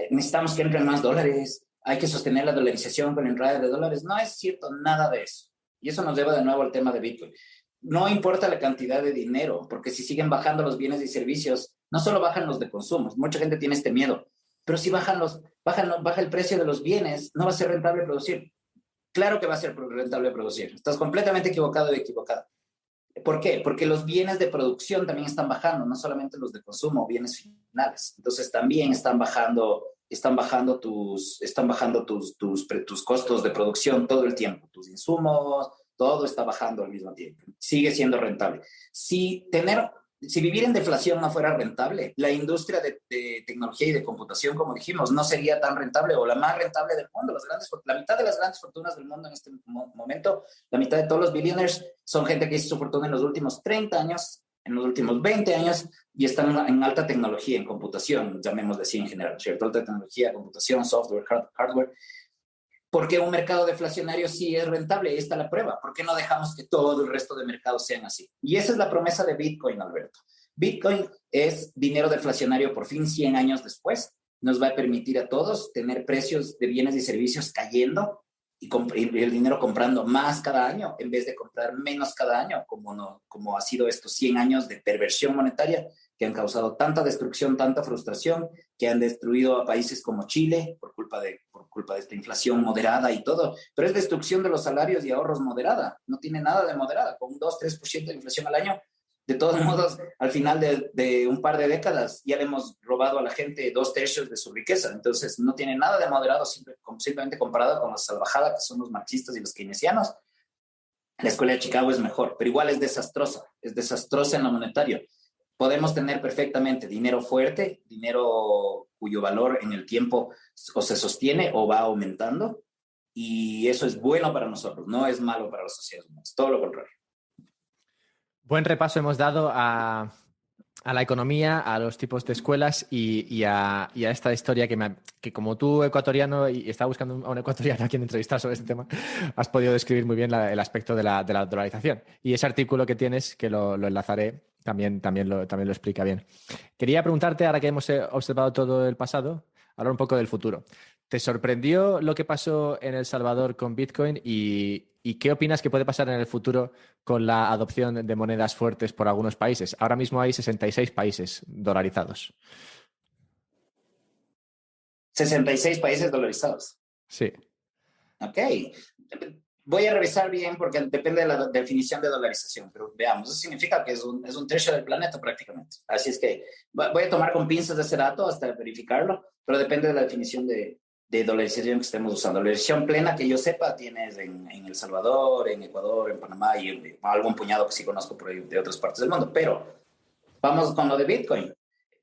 Necesitamos que entren más dólares. Hay que sostener la dolarización con la entrada de dólares. No es cierto nada de eso. Y eso nos lleva de nuevo al tema de Bitcoin. No importa la cantidad de dinero, porque si siguen bajando los bienes y servicios, no solo bajan los de consumo. Mucha gente tiene este miedo. pero si baja el precio de los bienes, no va a ser rentable producir. Claro que va a ser rentable producir. Estás completamente equivocado y equivocada. ¿Por qué? Porque los bienes de producción también están bajando, no solamente los de consumo, bienes finales. Entonces también están bajando tus costos de producción todo el tiempo, tus insumos, todo está bajando al mismo tiempo. Sigue siendo rentable. Si vivir en deflación no fuera rentable, la industria de tecnología y de computación, como dijimos, no sería tan rentable o la más rentable del mundo. La mitad de las grandes fortunas del mundo en este momento, la mitad de todos los billionaires son gente que hizo su fortuna en los últimos 30 años, en los últimos 20 años, y están en alta tecnología, en computación, llamémosle así en general, ¿cierto? Alta tecnología, computación, software, hardware. ¿Por qué un mercado deflacionario sí es rentable? Ahí está la prueba. ¿Por qué no dejamos que todo el resto de mercados sean así? Y esa es la promesa de Bitcoin, Alberto. Bitcoin es dinero deflacionario por fin 100 años después. Nos va a permitir a todos tener precios de bienes y servicios cayendo y el dinero comprando más cada año en vez de comprar menos cada año, como ha sido estos 100 años de perversión monetaria que han causado tanta destrucción, tanta frustración, que han destruido a países como Chile por culpa de esta inflación moderada y todo. Pero es destrucción de los salarios y ahorros moderada. No tiene nada de moderada. Con un 2-3% de inflación al año, de todos modos, al final de un par de décadas ya le hemos robado a la gente 2/3 de su riqueza. Entonces, no tiene nada de moderado, simplemente comparado con la salvajada que son los marxistas y los keynesianos. La escuela de Chicago es mejor, pero igual es desastrosa en lo monetario. Podemos tener perfectamente dinero fuerte, dinero cuyo valor en el tiempo o se sostiene o va aumentando, y eso es bueno para nosotros, no es malo para las sociedades humanas, todo lo contrario. Buen repaso hemos dado a la economía, a los tipos de escuelas y a esta historia que como tú, ecuatoriano, y estaba buscando a un ecuatoriano a quien entrevistar sobre este tema, has podido describir muy bien el aspecto de la dolarización. Y ese artículo que tienes, que lo enlazaré, también lo explica bien. Quería preguntarte, ahora que hemos observado todo el pasado, hablar un poco del futuro. ¿Te sorprendió lo que pasó en El Salvador con Bitcoin y qué opinas que puede pasar en el futuro con la adopción de monedas fuertes por algunos países? Ahora mismo hay 66 países dolarizados. 66 países dolarizados. Sí. Ok. Voy a revisar bien porque depende de la definición de dolarización, pero veamos, eso significa que es un tercio del planeta prácticamente. Así es que voy a tomar con pinzas ese dato hasta verificarlo, pero depende de la definición de dolarización que estemos usando. La dolarización plena que yo sepa tienes en El Salvador, en Ecuador, en Panamá y algún puñado que sí conozco por ahí de otras partes del mundo. Pero vamos con lo de Bitcoin.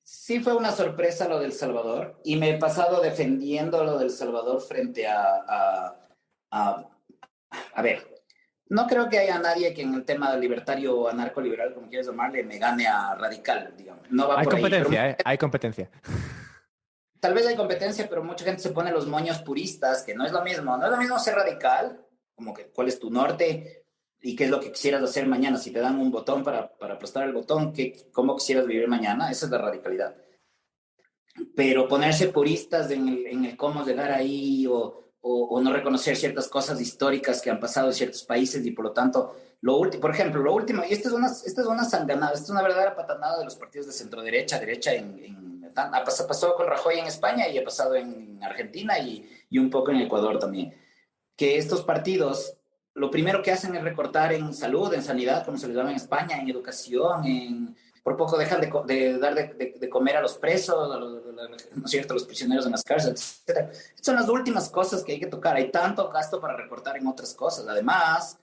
Sí fue una sorpresa lo del Salvador y me he pasado defendiendo lo del Salvador frente a ver, no creo que haya nadie que en el tema de libertario o anarco-liberal, como quieras llamarle, me gane a radical, digamos. No va Hay por competencia, ahí. ¿eh? Hay competencia. Tal vez hay competencia, pero mucha gente se pone los moños puristas, que no es lo mismo. No es lo mismo ser radical, como que cuál es tu norte y qué es lo que quisieras hacer mañana. Si te dan un botón para aplastar el botón, ¿cómo quisieras vivir mañana? Esa es la radicalidad. Pero ponerse puristas en el cómo llegar ahí o no reconocer ciertas cosas históricas que han pasado en ciertos países y por lo tanto, por ejemplo, lo último, y esta es una sanganada, esta es una verdadera patanada de los partidos de centro-derecha, pasó con Rajoy en España y ha pasado en Argentina y un poco en Ecuador también, que estos partidos lo primero que hacen es recortar en salud, en sanidad, como se les llama en España, en educación, por poco dejan de dar de comer a los presos, ¿no es cierto?, a los prisioneros en las cárceles, etc. Estas son las últimas cosas que hay que tocar. Hay tanto gasto para recortar en otras cosas. Además,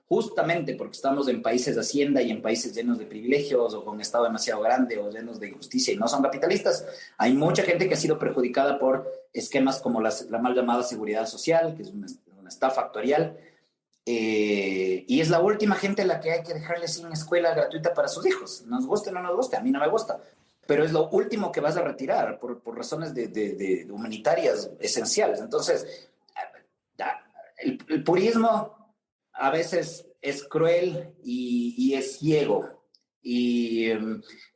justamente porque estamos en países de hacienda y en países llenos de privilegios o con Estado demasiado grande o llenos de injusticia y no son capitalistas, hay mucha gente que ha sido perjudicada por esquemas como la mal llamada seguridad social, que es una estafa actuarial. Y es la última gente a la que hay que dejarle sin escuela gratuita para sus hijos. Nos guste o no nos guste, a mí no me gusta, pero es lo último que vas a retirar por razones de humanitarias esenciales. Entonces, el purismo a veces es cruel y es ciego. Y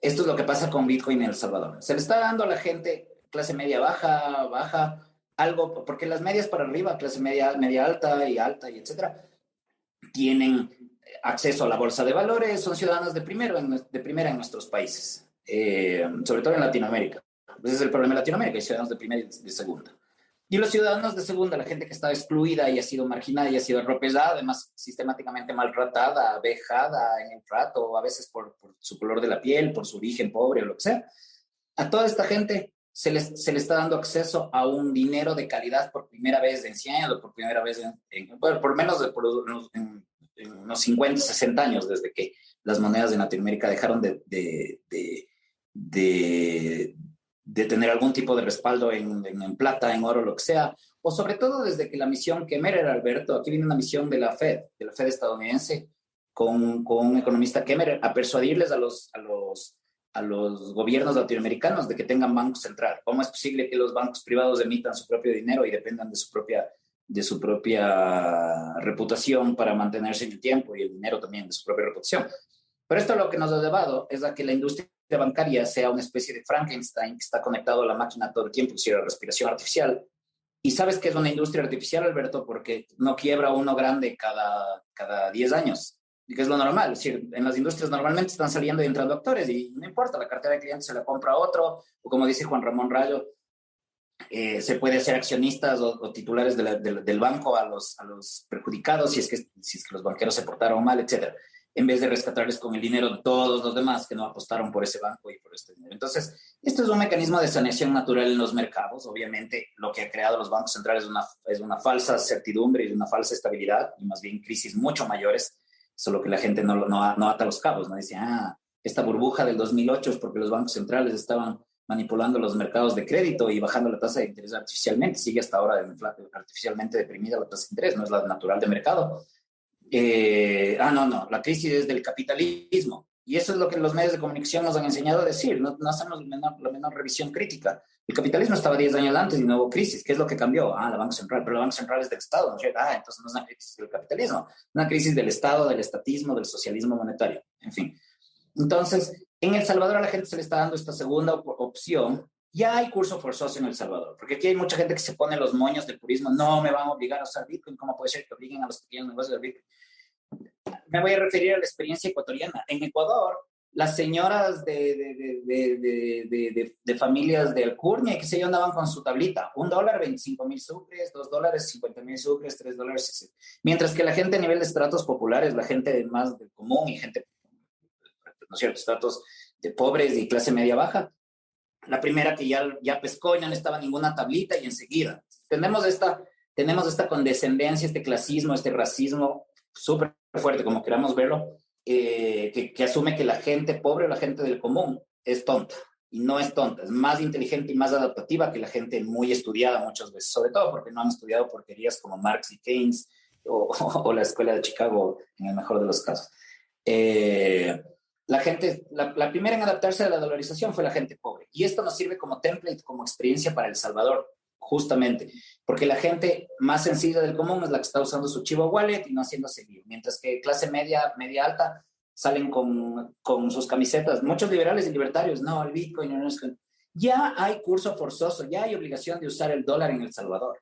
esto es lo que pasa con Bitcoin en El Salvador. Se le está dando a la gente clase media baja, algo, porque las medias para arriba, clase media alta, y etcétera, tienen acceso a la bolsa de valores, son ciudadanos de primera en nuestros países, sobre todo en Latinoamérica. Ese es el problema de Latinoamérica, hay ciudadanos de primera y de segunda. Y los ciudadanos de segunda, la gente que está excluida y ha sido marginada y ha sido atropellada, además sistemáticamente maltratada, vejada en el trato, a veces por su color de la piel, por su origen pobre o lo que sea, a toda esta gente se le está dando acceso a un dinero de calidad por primera vez en 100 años, por primera vez bueno, por menos de en unos 50, 60 años, desde que las monedas de Latinoamérica dejaron de tener algún tipo de respaldo en plata, en oro, lo que sea, o sobre todo desde que la misión Kemmerer, Alberto, aquí viene una misión de la Fed estadounidense, con un economista Kemmerer, a persuadirles a los gobiernos latinoamericanos de que tengan banco central. ¿Cómo es posible que los bancos privados emitan su propio dinero y dependan de su propia reputación para mantenerse en el tiempo, y el dinero también de su propia reputación? Pero esto lo que nos ha llevado es a que la industria bancaria sea una especie de Frankenstein que está conectado a la máquina todo el tiempo, es decir, a la respiración artificial. Y sabes que es una industria artificial, Alberto, porque no quiebra uno grande cada 10 años, y que es lo normal. Es decir, en las industrias normalmente están saliendo y entrando actores y no importa, la cartera de clientes se la compra a otro, o como dice Juan Ramón Rayo, se puede hacer accionistas o titulares del banco a los perjudicados si es que los banqueros se portaron mal, etcétera, en vez de rescatarles con el dinero de todos los demás que no apostaron por ese banco y por este dinero. Entonces, esto es un mecanismo de saneación natural en los mercados. Obviamente, lo que ha creado los bancos centrales es una falsa certidumbre y una falsa estabilidad, y más bien crisis mucho mayores, solo que la gente no ata los cabos, no dice, esta burbuja del 2008 es porque los bancos centrales estaban manipulando los mercados de crédito y bajando la tasa de interés artificialmente. Sigue hasta ahora artificialmente deprimida la tasa de interés, no es la natural de mercado. No, la crisis es del capitalismo. Y eso es lo que los medios de comunicación nos han enseñado a decir. No hacemos la menor revisión crítica. El capitalismo estaba 10 años antes y no hubo crisis. ¿Qué es lo que cambió? La Banca Central. Pero la Banca Central es del Estado, ¿no es cierto? Entonces no es una crisis del capitalismo. Una crisis del Estado, del estatismo, del socialismo monetario. En fin. Entonces, en El Salvador a la gente se le está dando esta segunda opción. Ya hay curso forzoso en El Salvador, porque aquí hay mucha gente que se pone los moños de purismo. No me van a obligar a usar Bitcoin. ¿Cómo puede ser que obliguen a los pequeños negocios a Bitcoin? Me voy a referir a la experiencia ecuatoriana. En Ecuador, las señoras de familias de Alcurnia, que se andaban con su tablita. $1, 25,000 sucres, $2, 50,000 sucres, $3, etc. Mientras que la gente a nivel de estratos populares, la gente más del común y gente, ¿no es cierto?, estratos de pobres y clase media baja, la primera que ya pescó, ya no estaba ninguna tablita y enseguida. Tenemos esta condescendencia, este clasismo, este racismo súper fuerte, como queramos verlo, que asume que la gente pobre o la gente del común es tonta. Y no es tonta, es más inteligente y más adaptativa que la gente muy estudiada muchas veces, sobre todo porque no han estudiado porquerías como Marx y Keynes o la escuela de Chicago, en el mejor de los casos. La primera en adaptarse a la dolarización fue la gente pobre. Y esto nos sirve como template, como experiencia para El Salvador, justamente, porque la gente más sencilla del común es la que está usando su Chivo Wallet y no haciéndose lío, mientras que clase media alta salen con sus camisetas. Muchos liberales y libertarios, no, el Bitcoin, no es que... Ya hay curso forzoso, ya hay obligación de usar el dólar en El Salvador.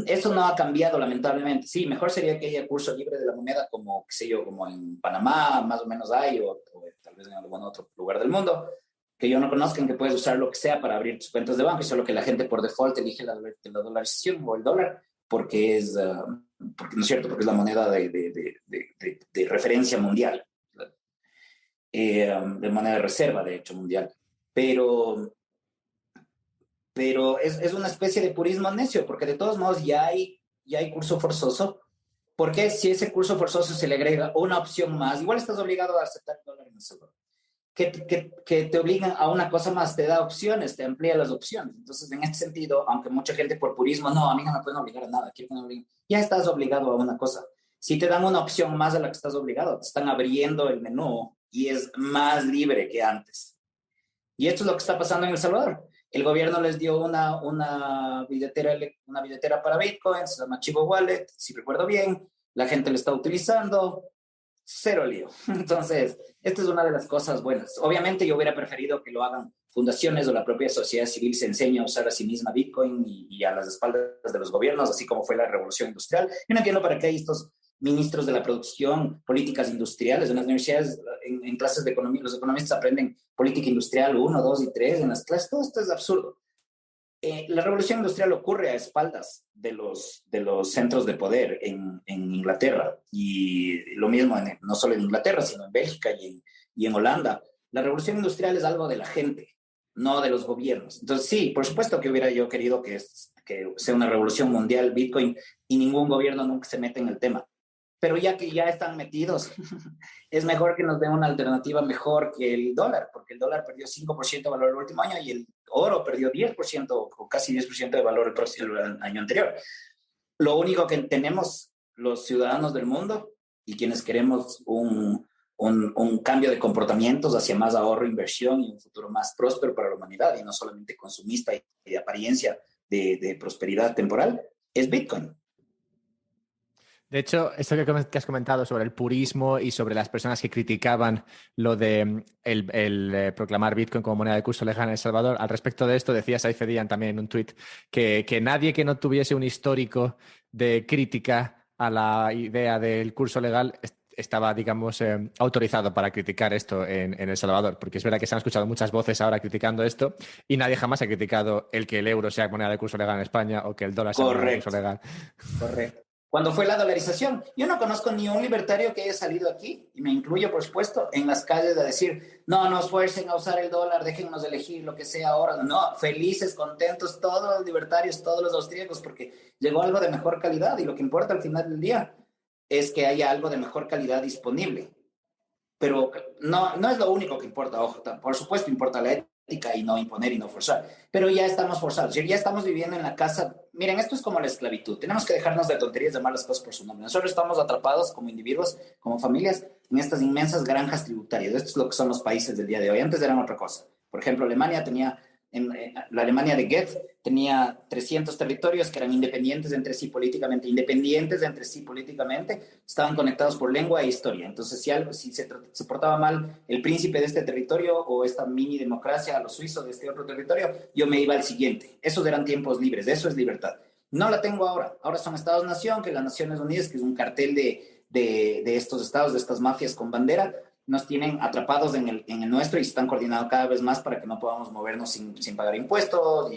Eso no ha cambiado, lamentablemente. Sí, mejor sería que haya curso libre de la moneda, como, qué sé yo, como en Panamá, más o menos hay, o tal vez en algún otro lugar del mundo, que yo no conozcan, que puedes usar lo que sea para abrir tus cuentas de banco, y solo que la gente por default elige la dolarización o el dólar, porque ¿no es cierto?, porque es la moneda de referencia mundial, de moneda de reserva, de hecho, mundial. Pero es una especie de purismo necio, porque de todos modos ya hay curso forzoso. Porque si ese curso forzoso se le agrega una opción más, igual estás obligado a aceptar el dólar en El Salvador, que te obligan a una cosa más, te da opciones, te amplía las opciones. Entonces, en este sentido, aunque mucha gente por purismo, no, a mí no me pueden obligar a nada, ya estás obligado a una cosa. Si te dan una opción más a la que estás obligado, te están abriendo el menú y es más libre que antes. Y esto es lo que está pasando en El Salvador. El gobierno les dio una billetera para Bitcoin, se llama Chivo Wallet, si recuerdo bien, la gente lo está utilizando, cero lío. Entonces, esta es una de las cosas buenas. Obviamente yo hubiera preferido que lo hagan fundaciones o la propia sociedad civil se enseñe a usar a sí misma Bitcoin y a las espaldas de los gobiernos, así como fue la revolución industrial. Yo no entiendo para qué hay estos ministros de la producción, políticas industriales. En las universidades, en clases de economía, los economistas aprenden política industrial 1, 2 y 3 en las clases. Todo esto es absurdo. La revolución industrial ocurre a espaldas de los centros de poder en Inglaterra, y lo mismo no solo en Inglaterra, sino en Bélgica y en Holanda. La revolución industrial es algo de la gente, no de los gobiernos. Entonces, sí, por supuesto que hubiera yo querido que sea una revolución mundial Bitcoin y ningún gobierno nunca se mete en el tema. Pero ya que ya están metidos, es mejor que nos den una alternativa mejor que el dólar, porque el dólar perdió 5% de valor el último año y el oro perdió 10% o casi 10% de valor el año anterior. Lo único que tenemos los ciudadanos del mundo y quienes queremos un cambio de comportamientos hacia más ahorro, inversión y un futuro más próspero para la humanidad y no solamente consumista y de apariencia de prosperidad temporal, es Bitcoin. De hecho, esto que has comentado sobre el purismo y sobre las personas que criticaban lo de proclamar Bitcoin como moneda de curso legal en El Salvador, al respecto de esto decía Saif Edian también en un tuit que nadie que no tuviese un histórico de crítica a la idea del curso legal estaba, digamos, autorizado para criticar esto en El Salvador, porque es verdad que se han escuchado muchas voces ahora criticando esto y nadie jamás ha criticado el que el euro sea moneda de curso legal en España o que el dólar sea moneda de curso legal. Correcto. Cuando fue la dolarización, yo no conozco ni un libertario que haya salido aquí, y me incluyo, por supuesto, en las calles a decir, no nos fuercen a usar el dólar, déjennos elegir lo que sea ahora. No, felices, contentos, todos los libertarios, todos los austríacos, porque llegó algo de mejor calidad, y lo que importa al final del día es que haya algo de mejor calidad disponible. Pero no es lo único que importa, ojo, por supuesto importa la ética y no imponer y no forzar, pero ya estamos forzados, ya estamos viviendo en la casa. Miren, esto es como la esclavitud, tenemos que dejarnos de tonterías, llamar las cosas por su nombre. Nosotros estamos atrapados como individuos, como familias, en estas inmensas granjas tributarias. Esto es lo que son los países del día de hoy. Antes eran otra cosa. Por ejemplo, Alemania tenía, la Alemania de Goethe tenía 300 territorios que eran independientes entre sí políticamente, estaban conectados por lengua e historia. Entonces, si se portaba mal el príncipe de este territorio o esta mini democracia a los suizos de este otro territorio, yo me iba al siguiente. Esos eran tiempos libres, eso es libertad. No la tengo ahora. Ahora son Estados-nación, que las Naciones Unidas, que es un cartel de estos estados, de estas mafias con bandera, nos tienen atrapados en el nuestro y se están coordinando cada vez más para que no podamos movernos sin pagar impuestos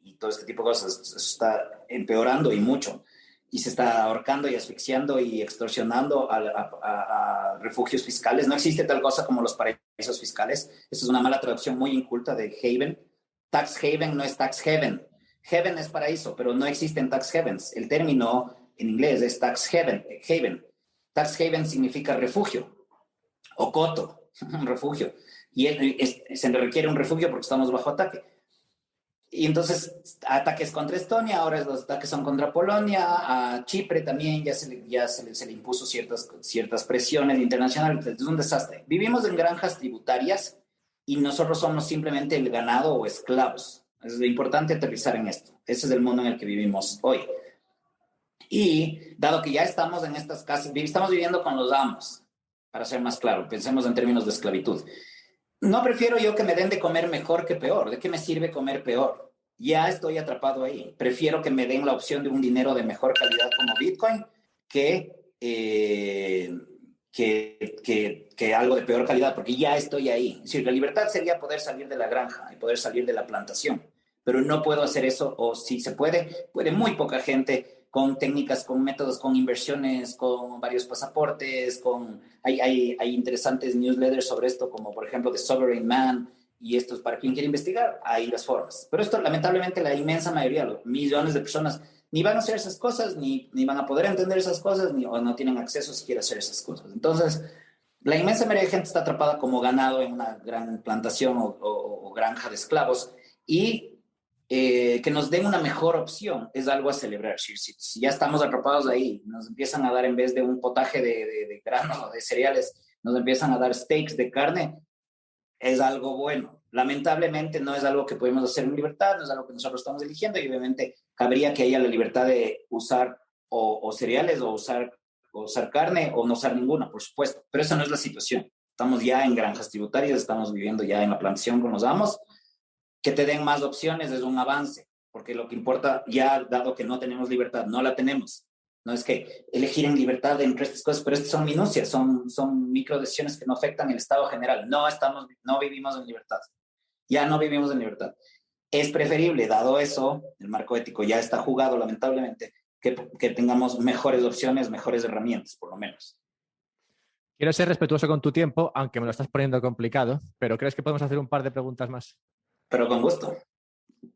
y todo este tipo de cosas. Eso está empeorando y mucho. Y se está ahorcando y asfixiando y extorsionando a refugios fiscales. No existe tal cosa como los paraísos fiscales. Eso es una mala traducción muy inculta de haven. Tax haven no es tax heaven. Heaven es paraíso, pero no existen tax heavens. El término en inglés es tax haven. Tax haven significa refugio o coto, un refugio. Y se requiere un refugio porque estamos bajo ataque. Y entonces, ataques contra Estonia, ahora los ataques son contra Polonia, a Chipre también ya se le impuso ciertas presiones internacionales. Es un desastre. Vivimos en granjas tributarias y nosotros somos simplemente el ganado o esclavos. Es importante aterrizar en esto. Ese es el mundo en el que vivimos hoy. Y dado que ya estamos en estas casas, estamos viviendo con los amos, para ser más claro, pensemos en términos de esclavitud. No prefiero yo que me den de comer mejor que peor. ¿De qué me sirve comer peor? Ya estoy atrapado ahí. Prefiero que me den la opción de un dinero de mejor calidad como Bitcoin que algo de peor calidad, porque ya estoy ahí. Es decir, la libertad sería poder salir de la granja y poder salir de la plantación, pero no puedo hacer eso, o si se puede muy poca gente, con técnicas, con métodos, con inversiones, con varios pasaportes, hay interesantes newsletters sobre esto, como por ejemplo The Sovereign Man, y esto es para quien quiere investigar, hay las formas. Pero esto, lamentablemente, la inmensa mayoría, los millones de personas, ni van a hacer esas cosas, ni van a poder entender esas cosas, o no tienen acceso siquiera a hacer esas cosas. Entonces, la inmensa mayoría de gente está atrapada como ganado en una gran plantación o granja de esclavos, y que nos den una mejor opción es algo a celebrar. Si ya estamos atrapados ahí, nos empiezan a dar, en vez de un potaje de granos o de cereales, nos empiezan a dar steaks de carne, es algo bueno. Lamentablemente no es algo que podemos hacer en libertad, no es algo que nosotros estamos eligiendo, y obviamente cabría que haya la libertad de usar o cereales o usar carne o no usar ninguna, por supuesto, pero esa no es la situación. Estamos ya en granjas tributarias, estamos viviendo ya en la plantación con los amos. Que te den más opciones es un avance, porque lo que importa, ya dado que no tenemos libertad, no la tenemos, No es que elegir en libertad entre estas cosas, pero estas son minucias, son micro decisiones que no afectan el estado general. No vivimos en libertad. Ya no vivimos en libertad. Es preferible, dado eso, el marco ético ya está jugado, lamentablemente, que tengamos mejores opciones, mejores herramientas, por lo menos. Quiero ser respetuoso con tu tiempo, aunque me lo estás poniendo complicado, pero ¿crees que podemos hacer un par de preguntas más? Pero con gusto.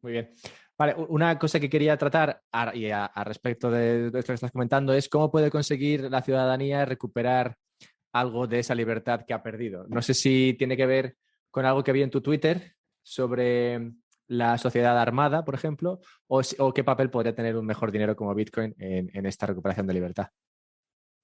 Muy bien. Vale, una cosa que quería tratar a respecto de esto que estás comentando es cómo puede conseguir la ciudadanía recuperar algo de esa libertad que ha perdido. No sé si tiene que ver con algo que vi en tu Twitter sobre la sociedad armada, por ejemplo, o qué papel podría tener un mejor dinero como Bitcoin en esta recuperación de libertad.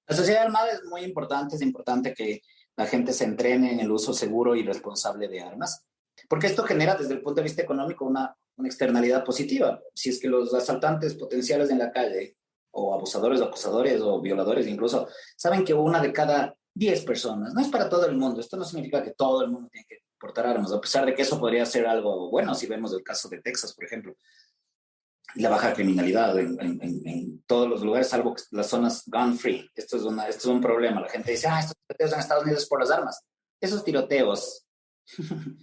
La sociedad armada es muy importante, es importante que la gente se entrene en el uso seguro y responsable de armas, porque esto genera desde el punto de vista económico una externalidad positiva. Si es que los asaltantes potenciales en la calle, o abusadores o acosadores o violadores incluso, saben que una de cada 10 personas, no es para todo el mundo, esto no significa que todo el mundo tiene que portar armas, a pesar de que eso podría ser algo bueno si vemos el caso de Texas, por ejemplo, la baja criminalidad en todos los lugares, salvo las zonas gun free. Esto es un problema. La gente dice, estos tiroteos en Estados Unidos es por las armas. Esos tiroteos,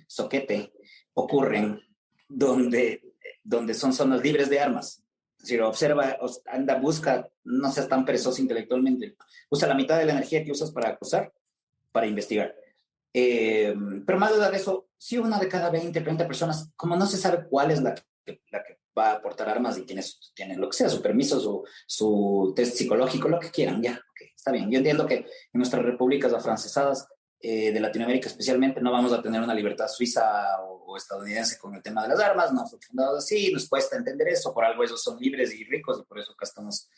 soquete, ocurren donde son zonas libres de armas. Es decir, observa, anda, busca, no seas tan perezoso intelectualmente. Usa la mitad de la energía que usas para acusar, para investigar. Pero más allá de eso, si una de cada 20, 30 personas, como no se sabe cuál es la que va a portar armas y tienen lo que sea, su permiso, su test psicológico, lo que quieran, ya, okay, está bien. Yo entiendo que en nuestras repúblicas afrancesadas, de Latinoamérica especialmente, no vamos a tener una libertad suiza o estadounidense con el tema de las armas, no fue fundado así, nos cuesta entender eso, por algo ellos son libres y ricos y por eso acá estamos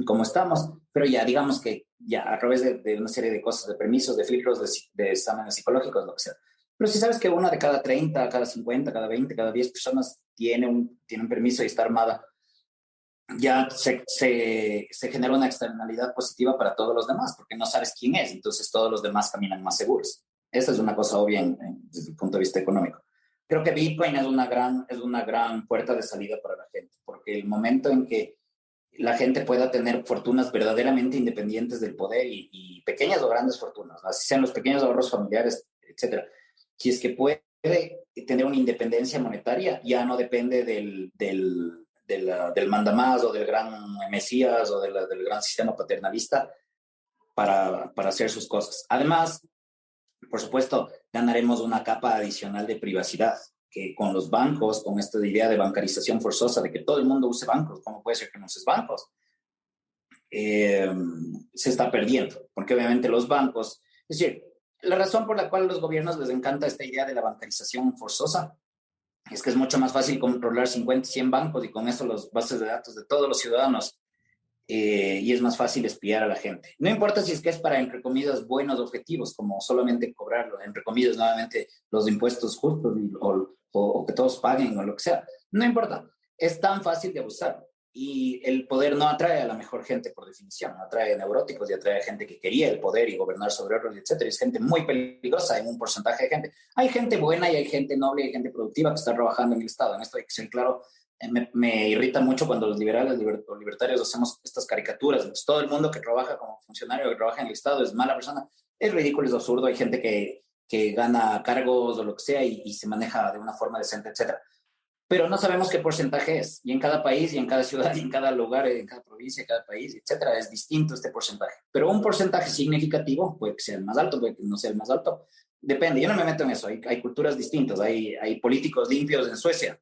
como estamos, pero ya digamos que ya a través de una serie de cosas, de permisos, de filtros, de exámenes psicológicos, lo que sea. Pero si sabes que una de cada 30, cada 50, cada 20, cada 10 personas tiene un permiso y está armada, ya se genera una externalidad positiva para todos los demás, porque no sabes quién es, entonces todos los demás caminan más seguros. Esa es una cosa obvia desde el punto de vista económico. Creo que Bitcoin es una gran puerta de salida para la gente, porque el momento en que la gente pueda tener fortunas verdaderamente independientes del poder y pequeñas o grandes fortunas, así sean los pequeños ahorros familiares, etcétera. Si es que puede tener una independencia monetaria, ya no depende del mandamás o del gran mesías o del gran sistema paternalista para hacer sus cosas. Además, por supuesto, ganaremos una capa adicional de privacidad, que con los bancos, con esta idea de bancarización forzosa, de que todo el mundo use bancos, ¿cómo puede ser que no uses bancos? Se está perdiendo, porque obviamente los bancos, es decir, la razón por la cual a los gobiernos les encanta esta idea de la bancarización forzosa es que es mucho más fácil controlar 50, 100 bancos y con eso las bases de datos de todos los ciudadanos, y es más fácil espiar a la gente. No importa si es que es para, entre comillas, buenos objetivos, como solamente cobrarlo, entre comillas, nuevamente, los impuestos justos o que todos paguen o lo que sea. No importa, es tan fácil de abusar. Y el poder no atrae a la mejor gente por definición, atrae a neuróticos y atrae a gente que quería el poder y gobernar sobre otros, etc. Es gente muy peligrosa en un porcentaje de gente. Hay gente buena y hay gente noble y hay gente productiva que está trabajando en el Estado. En esto hay que ser claro. Me irrita mucho cuando los liberales, los libertarios hacemos estas caricaturas. Entonces, todo el mundo que trabaja como funcionario, que trabaja en el Estado es mala persona. Es ridículo, es absurdo. Hay gente que gana cargos o lo que sea y se maneja de una forma decente, etc. Pero no sabemos qué porcentaje es. Y en cada país, y en cada ciudad, y en cada lugar, en cada provincia, en cada país, etcétera, es distinto este porcentaje. Pero un porcentaje significativo, puede que sea el más alto, puede que no sea el más alto, depende. Yo no me meto en eso. Hay culturas distintas. Hay políticos limpios en Suecia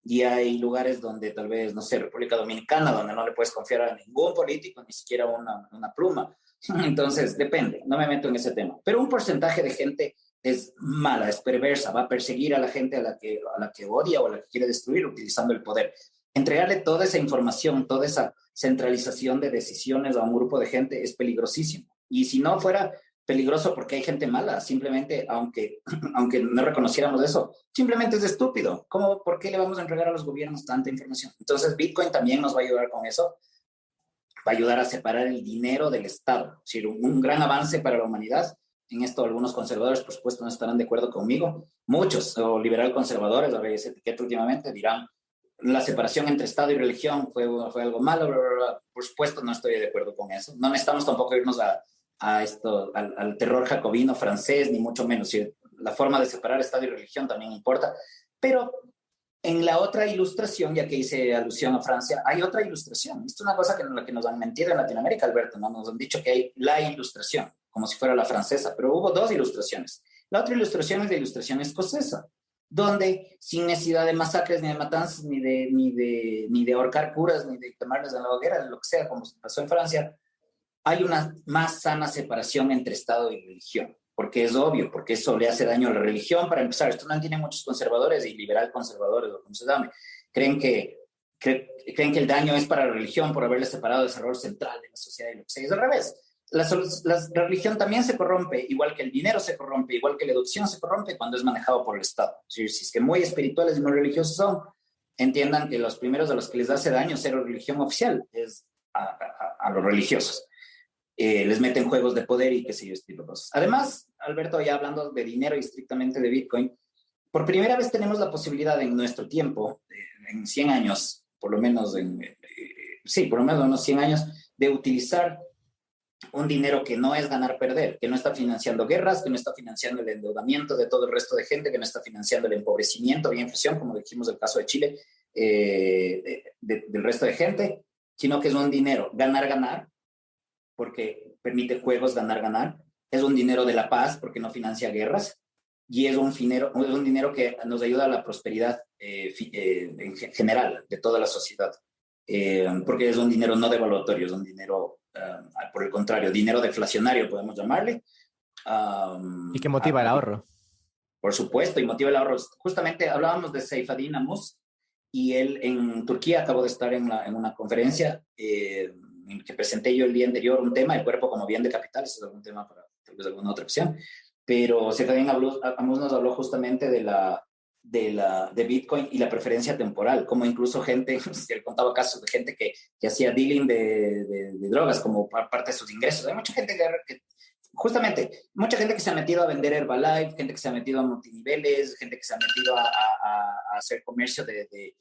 y hay lugares donde tal vez, no sé, República Dominicana, donde no le puedes confiar a ningún político, ni siquiera una pluma. Entonces, depende. No me meto en ese tema. Pero un porcentaje de gente es mala, es perversa, va a perseguir a la gente a la que odia o a la que quiere destruir utilizando el poder. Entregarle toda esa información, toda esa centralización de decisiones a un grupo de gente es peligrosísimo. Y si no fuera peligroso porque hay gente mala, simplemente, aunque no reconociéramos eso, simplemente es estúpido. ¿Por qué le vamos a entregar a los gobiernos tanta información? Entonces, Bitcoin también nos va a ayudar con eso. Va a ayudar a separar el dinero del Estado. Es decir, un gran avance para la humanidad. En esto algunos conservadores, por supuesto, no estarán de acuerdo conmigo. Muchos, o liberal conservadores, ahora esa etiqueta últimamente, dirán, la separación entre Estado y religión fue algo malo. Por supuesto, no estoy de acuerdo con eso. No necesitamos tampoco irnos al terror jacobino francés, ni mucho menos. ¿Sí? La forma de separar Estado y religión también importa. Pero en la otra ilustración, ya que hice alusión a Francia, hay otra ilustración. Esto es una cosa la que nos han mentido en Latinoamérica, Alberto, ¿no? Nos han dicho que hay la ilustración, como si fuera la francesa, pero hubo dos ilustraciones. La otra ilustración es la ilustración escocesa, donde sin necesidad de masacres, ni de matanzas, ni de ahorcar curas, ni de quemarles en la hoguera, lo que sea, como pasó en Francia, hay una más sana separación entre Estado y religión, porque es obvio, porque eso le hace daño a la religión. Para empezar, esto no tiene muchos conservadores y liberal conservadores, o como se llame, creen que el daño es para la religión por haberle separado ese rol central de la sociedad y lo que sea. Es al revés. La religión también se corrompe, igual que el dinero se corrompe, igual que la educación se corrompe cuando es manejado por el Estado. Es decir, si es que muy espirituales y muy religiosos son, entiendan que los primeros a los que les hace daño ser religión oficial es a los religiosos. Les meten juegos de poder y qué sé yo, este tipo de cosas. Además, Alberto, ya hablando de dinero y estrictamente de Bitcoin, por primera vez tenemos la posibilidad en nuestro tiempo, en 100 años, por lo menos por lo menos unos 100 años, de utilizar un dinero que no es ganar-perder, que no está financiando guerras, que no está financiando el endeudamiento de todo el resto de gente, que no está financiando el empobrecimiento y inflación, como dijimos el caso de Chile, del resto de gente, sino que es un dinero ganar-ganar, porque permite juegos ganar-ganar, es un dinero de la paz, porque no financia guerras, y es un dinero que nos ayuda a la prosperidad en general de toda la sociedad, porque es un dinero no devaluatorio, es un dinero, por el contrario, dinero deflacionario, podemos llamarle. ¿Y qué motiva el ahorro? Por supuesto, y motiva el ahorro. Justamente hablábamos de Seyfadin Amuz, y él en Turquía acabó de estar en una conferencia en que presenté yo el día anterior un tema, el cuerpo como bien de capital, eso es algún tema para tal vez alguna otra opción, pero Seyfadin Amuz nos habló justamente de Bitcoin y la preferencia temporal, como incluso gente, él contaba casos de gente que hacía dealing de drogas como parte de sus ingresos. Hay mucha gente mucha gente que se ha metido a vender Herbalife, gente que se ha metido a multiniveles, gente que se ha metido a hacer comercio de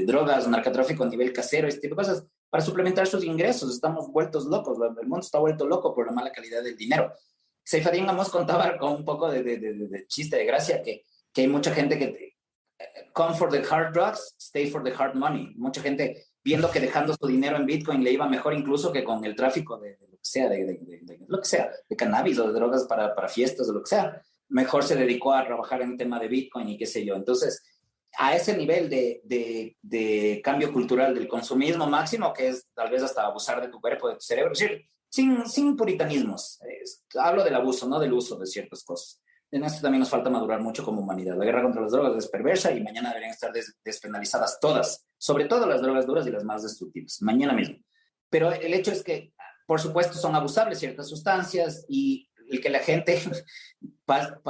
drogas, narcotráfico a nivel casero, este tipo de cosas, para suplementar sus ingresos. Estamos vueltos locos, el mundo está vuelto loco por la mala calidad del dinero. Seyfadin Amos contaba con un poco de chiste, de gracia, que hay mucha gente que come for the hard drugs, stay for the hard money. Mucha gente viendo que dejando su dinero en Bitcoin le iba mejor incluso que con el tráfico de lo que sea, lo que sea, de cannabis o de drogas para fiestas o lo que sea. Mejor se dedicó a trabajar en el tema de Bitcoin y qué sé yo. Entonces, a ese nivel de cambio cultural del consumismo máximo, que es tal vez hasta abusar de tu cuerpo, de tu cerebro, es decir, sin puritanismos. Hablo del abuso, no del uso de ciertas cosas. En esto también nos falta madurar mucho como humanidad. La guerra contra las drogas es perversa y mañana deberían estar despenalizadas todas, sobre todo las drogas duras y las más destructivas, mañana mismo. Pero el hecho es que, por supuesto, son abusables ciertas sustancias y el que la gente,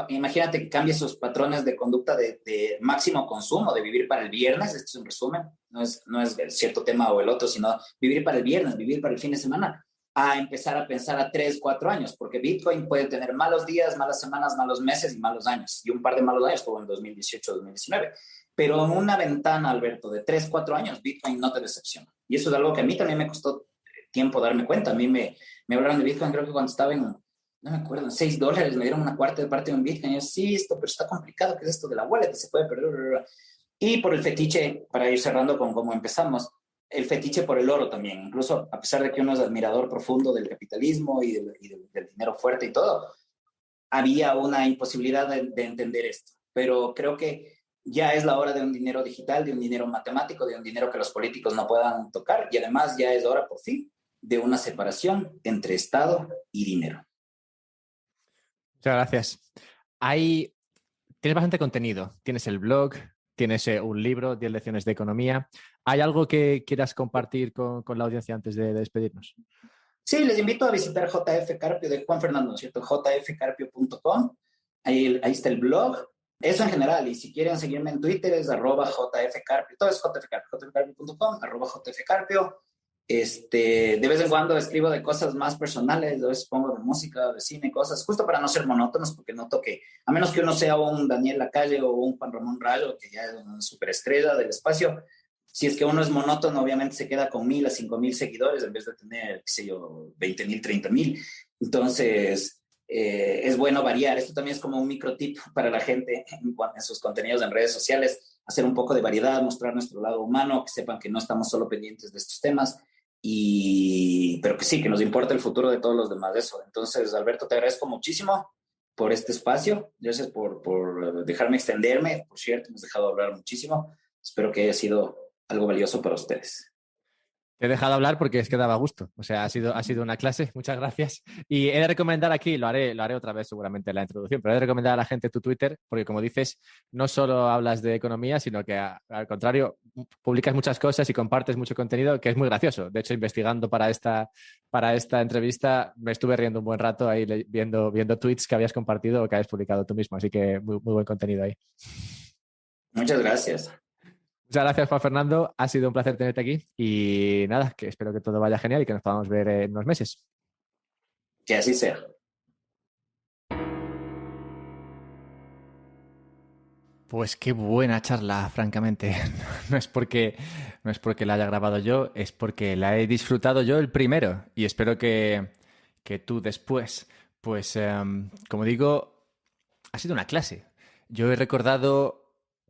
imagínate que cambie sus patrones de conducta de máximo consumo, de vivir para el viernes, esto es un resumen, no es cierto tema o el otro, sino vivir para el viernes, vivir para el fin de semana, a empezar a pensar a 3, 4 años, porque Bitcoin puede tener malos días, malas semanas, malos meses y malos años, y un par de malos años como en 2018, 2019. Pero en una ventana, Alberto, de 3, 4 años, Bitcoin no te decepciona. Y eso es algo que a mí también me costó tiempo darme cuenta. A mí me hablaron de Bitcoin, creo que cuando estaba no me acuerdo, en $6, me dieron una cuarta de parte de un Bitcoin. Y yo, sí, esto, pero está complicado, ¿qué es esto de la wallet? Se puede perder. Y por el fetiche, para ir cerrando con cómo empezamos, el fetiche por el oro también, incluso a pesar de que uno es admirador profundo del capitalismo y del dinero fuerte y todo, había una imposibilidad de entender esto. Pero creo que ya es la hora de un dinero digital, de un dinero matemático, de un dinero que los políticos no puedan tocar, y además ya es hora por fin de una separación entre Estado y dinero. Muchas gracias. Tienes bastante contenido. Tienes el blog, tienes un libro, 10 lecciones de economía. ¿Hay algo que quieras compartir con la audiencia antes de despedirnos? Sí, les invito a visitar JF Carpio de Juan Fernando, ¿cierto? jfcarpio.com. Ahí está el blog. Eso en general. Y si quieren seguirme en Twitter es @jfcarpio. Todo es jfcarpio. jfcarpio.com, @jfcarpio. De vez en cuando escribo de cosas más personales, a veces pongo de música, de cine, cosas, justo para no ser monótonos, porque noto que, a menos que uno sea un Daniel Lacalle o un Juan Ramón Rayo, que ya es una superestrella del espacio, si es que uno es monótono, obviamente se queda con 1,000 a 5,000 seguidores en vez de tener, qué sé yo, 20,000, 30,000. Entonces, es bueno variar. Esto también es como un micro tip para la gente en sus contenidos en redes sociales, hacer un poco de variedad, mostrar nuestro lado humano, que sepan que no estamos solo pendientes de estos temas, pero que sí, que nos importa el futuro de todos los demás de eso. Entonces, Alberto, te agradezco muchísimo por este espacio. Gracias por dejarme extenderme. Por cierto, hemos dejado hablar muchísimo. Espero que haya sido algo valioso para ustedes. Te he dejado hablar porque es que daba gusto. O sea, ha sido una clase. Muchas gracias. Y he de recomendar aquí, lo haré otra vez seguramente en la introducción, pero he de recomendar a la gente tu Twitter porque, como dices, no solo hablas de economía, sino que al contrario, publicas muchas cosas y compartes mucho contenido que es muy gracioso. De hecho, investigando para esta entrevista, me estuve riendo un buen rato ahí viendo tweets que habías compartido o que habías publicado tú mismo. Así que muy, muy buen contenido ahí. Muchas gracias. Muchas gracias, Juan Fernando. Ha sido un placer tenerte aquí y nada, que espero que todo vaya genial y que nos podamos ver en unos meses. Que así sea. Pues qué buena charla, francamente. No es porque la haya grabado yo, es porque la he disfrutado yo el primero y espero que tú después. Pues, como digo, ha sido una clase. Yo he recordado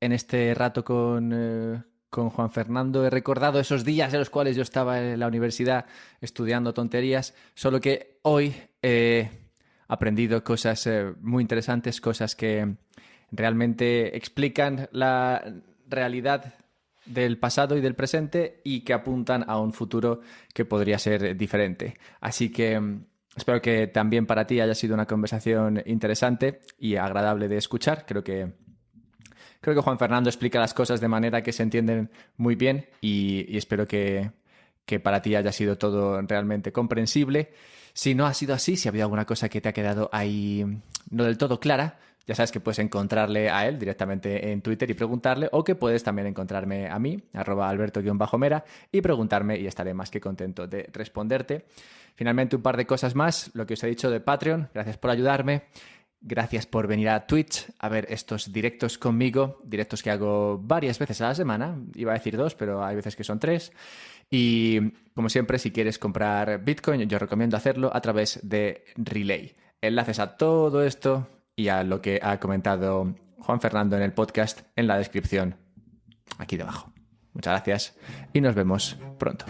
en este rato con Juan Fernando, he recordado esos días en los cuales yo estaba en la universidad estudiando tonterías, solo que hoy he aprendido cosas muy interesantes, cosas que realmente explican la realidad del pasado y del presente y que apuntan a un futuro que podría ser diferente. Así que espero que también para ti haya sido una conversación interesante y agradable de escuchar. Creo que Juan Fernando explica las cosas de manera que se entienden muy bien y espero que para ti haya sido todo realmente comprensible. Si no ha sido así, si ha habido alguna cosa que te ha quedado ahí no del todo clara, ya sabes que puedes encontrarle a él directamente en Twitter y preguntarle, o que puedes también encontrarme a mí, @alberto_mera, y preguntarme y estaré más que contento de responderte. Finalmente, un par de cosas más, lo que os he dicho de Patreon, gracias por ayudarme. Gracias por venir a Twitch a ver estos directos conmigo, directos que hago varias veces a la semana. Iba a decir 2, pero hay veces que son 3. Y como siempre, si quieres comprar Bitcoin, yo recomiendo hacerlo a través de Relay. Enlaces a todo esto y a lo que ha comentado Juan Fernando en el podcast en la descripción aquí debajo. Muchas gracias y nos vemos pronto.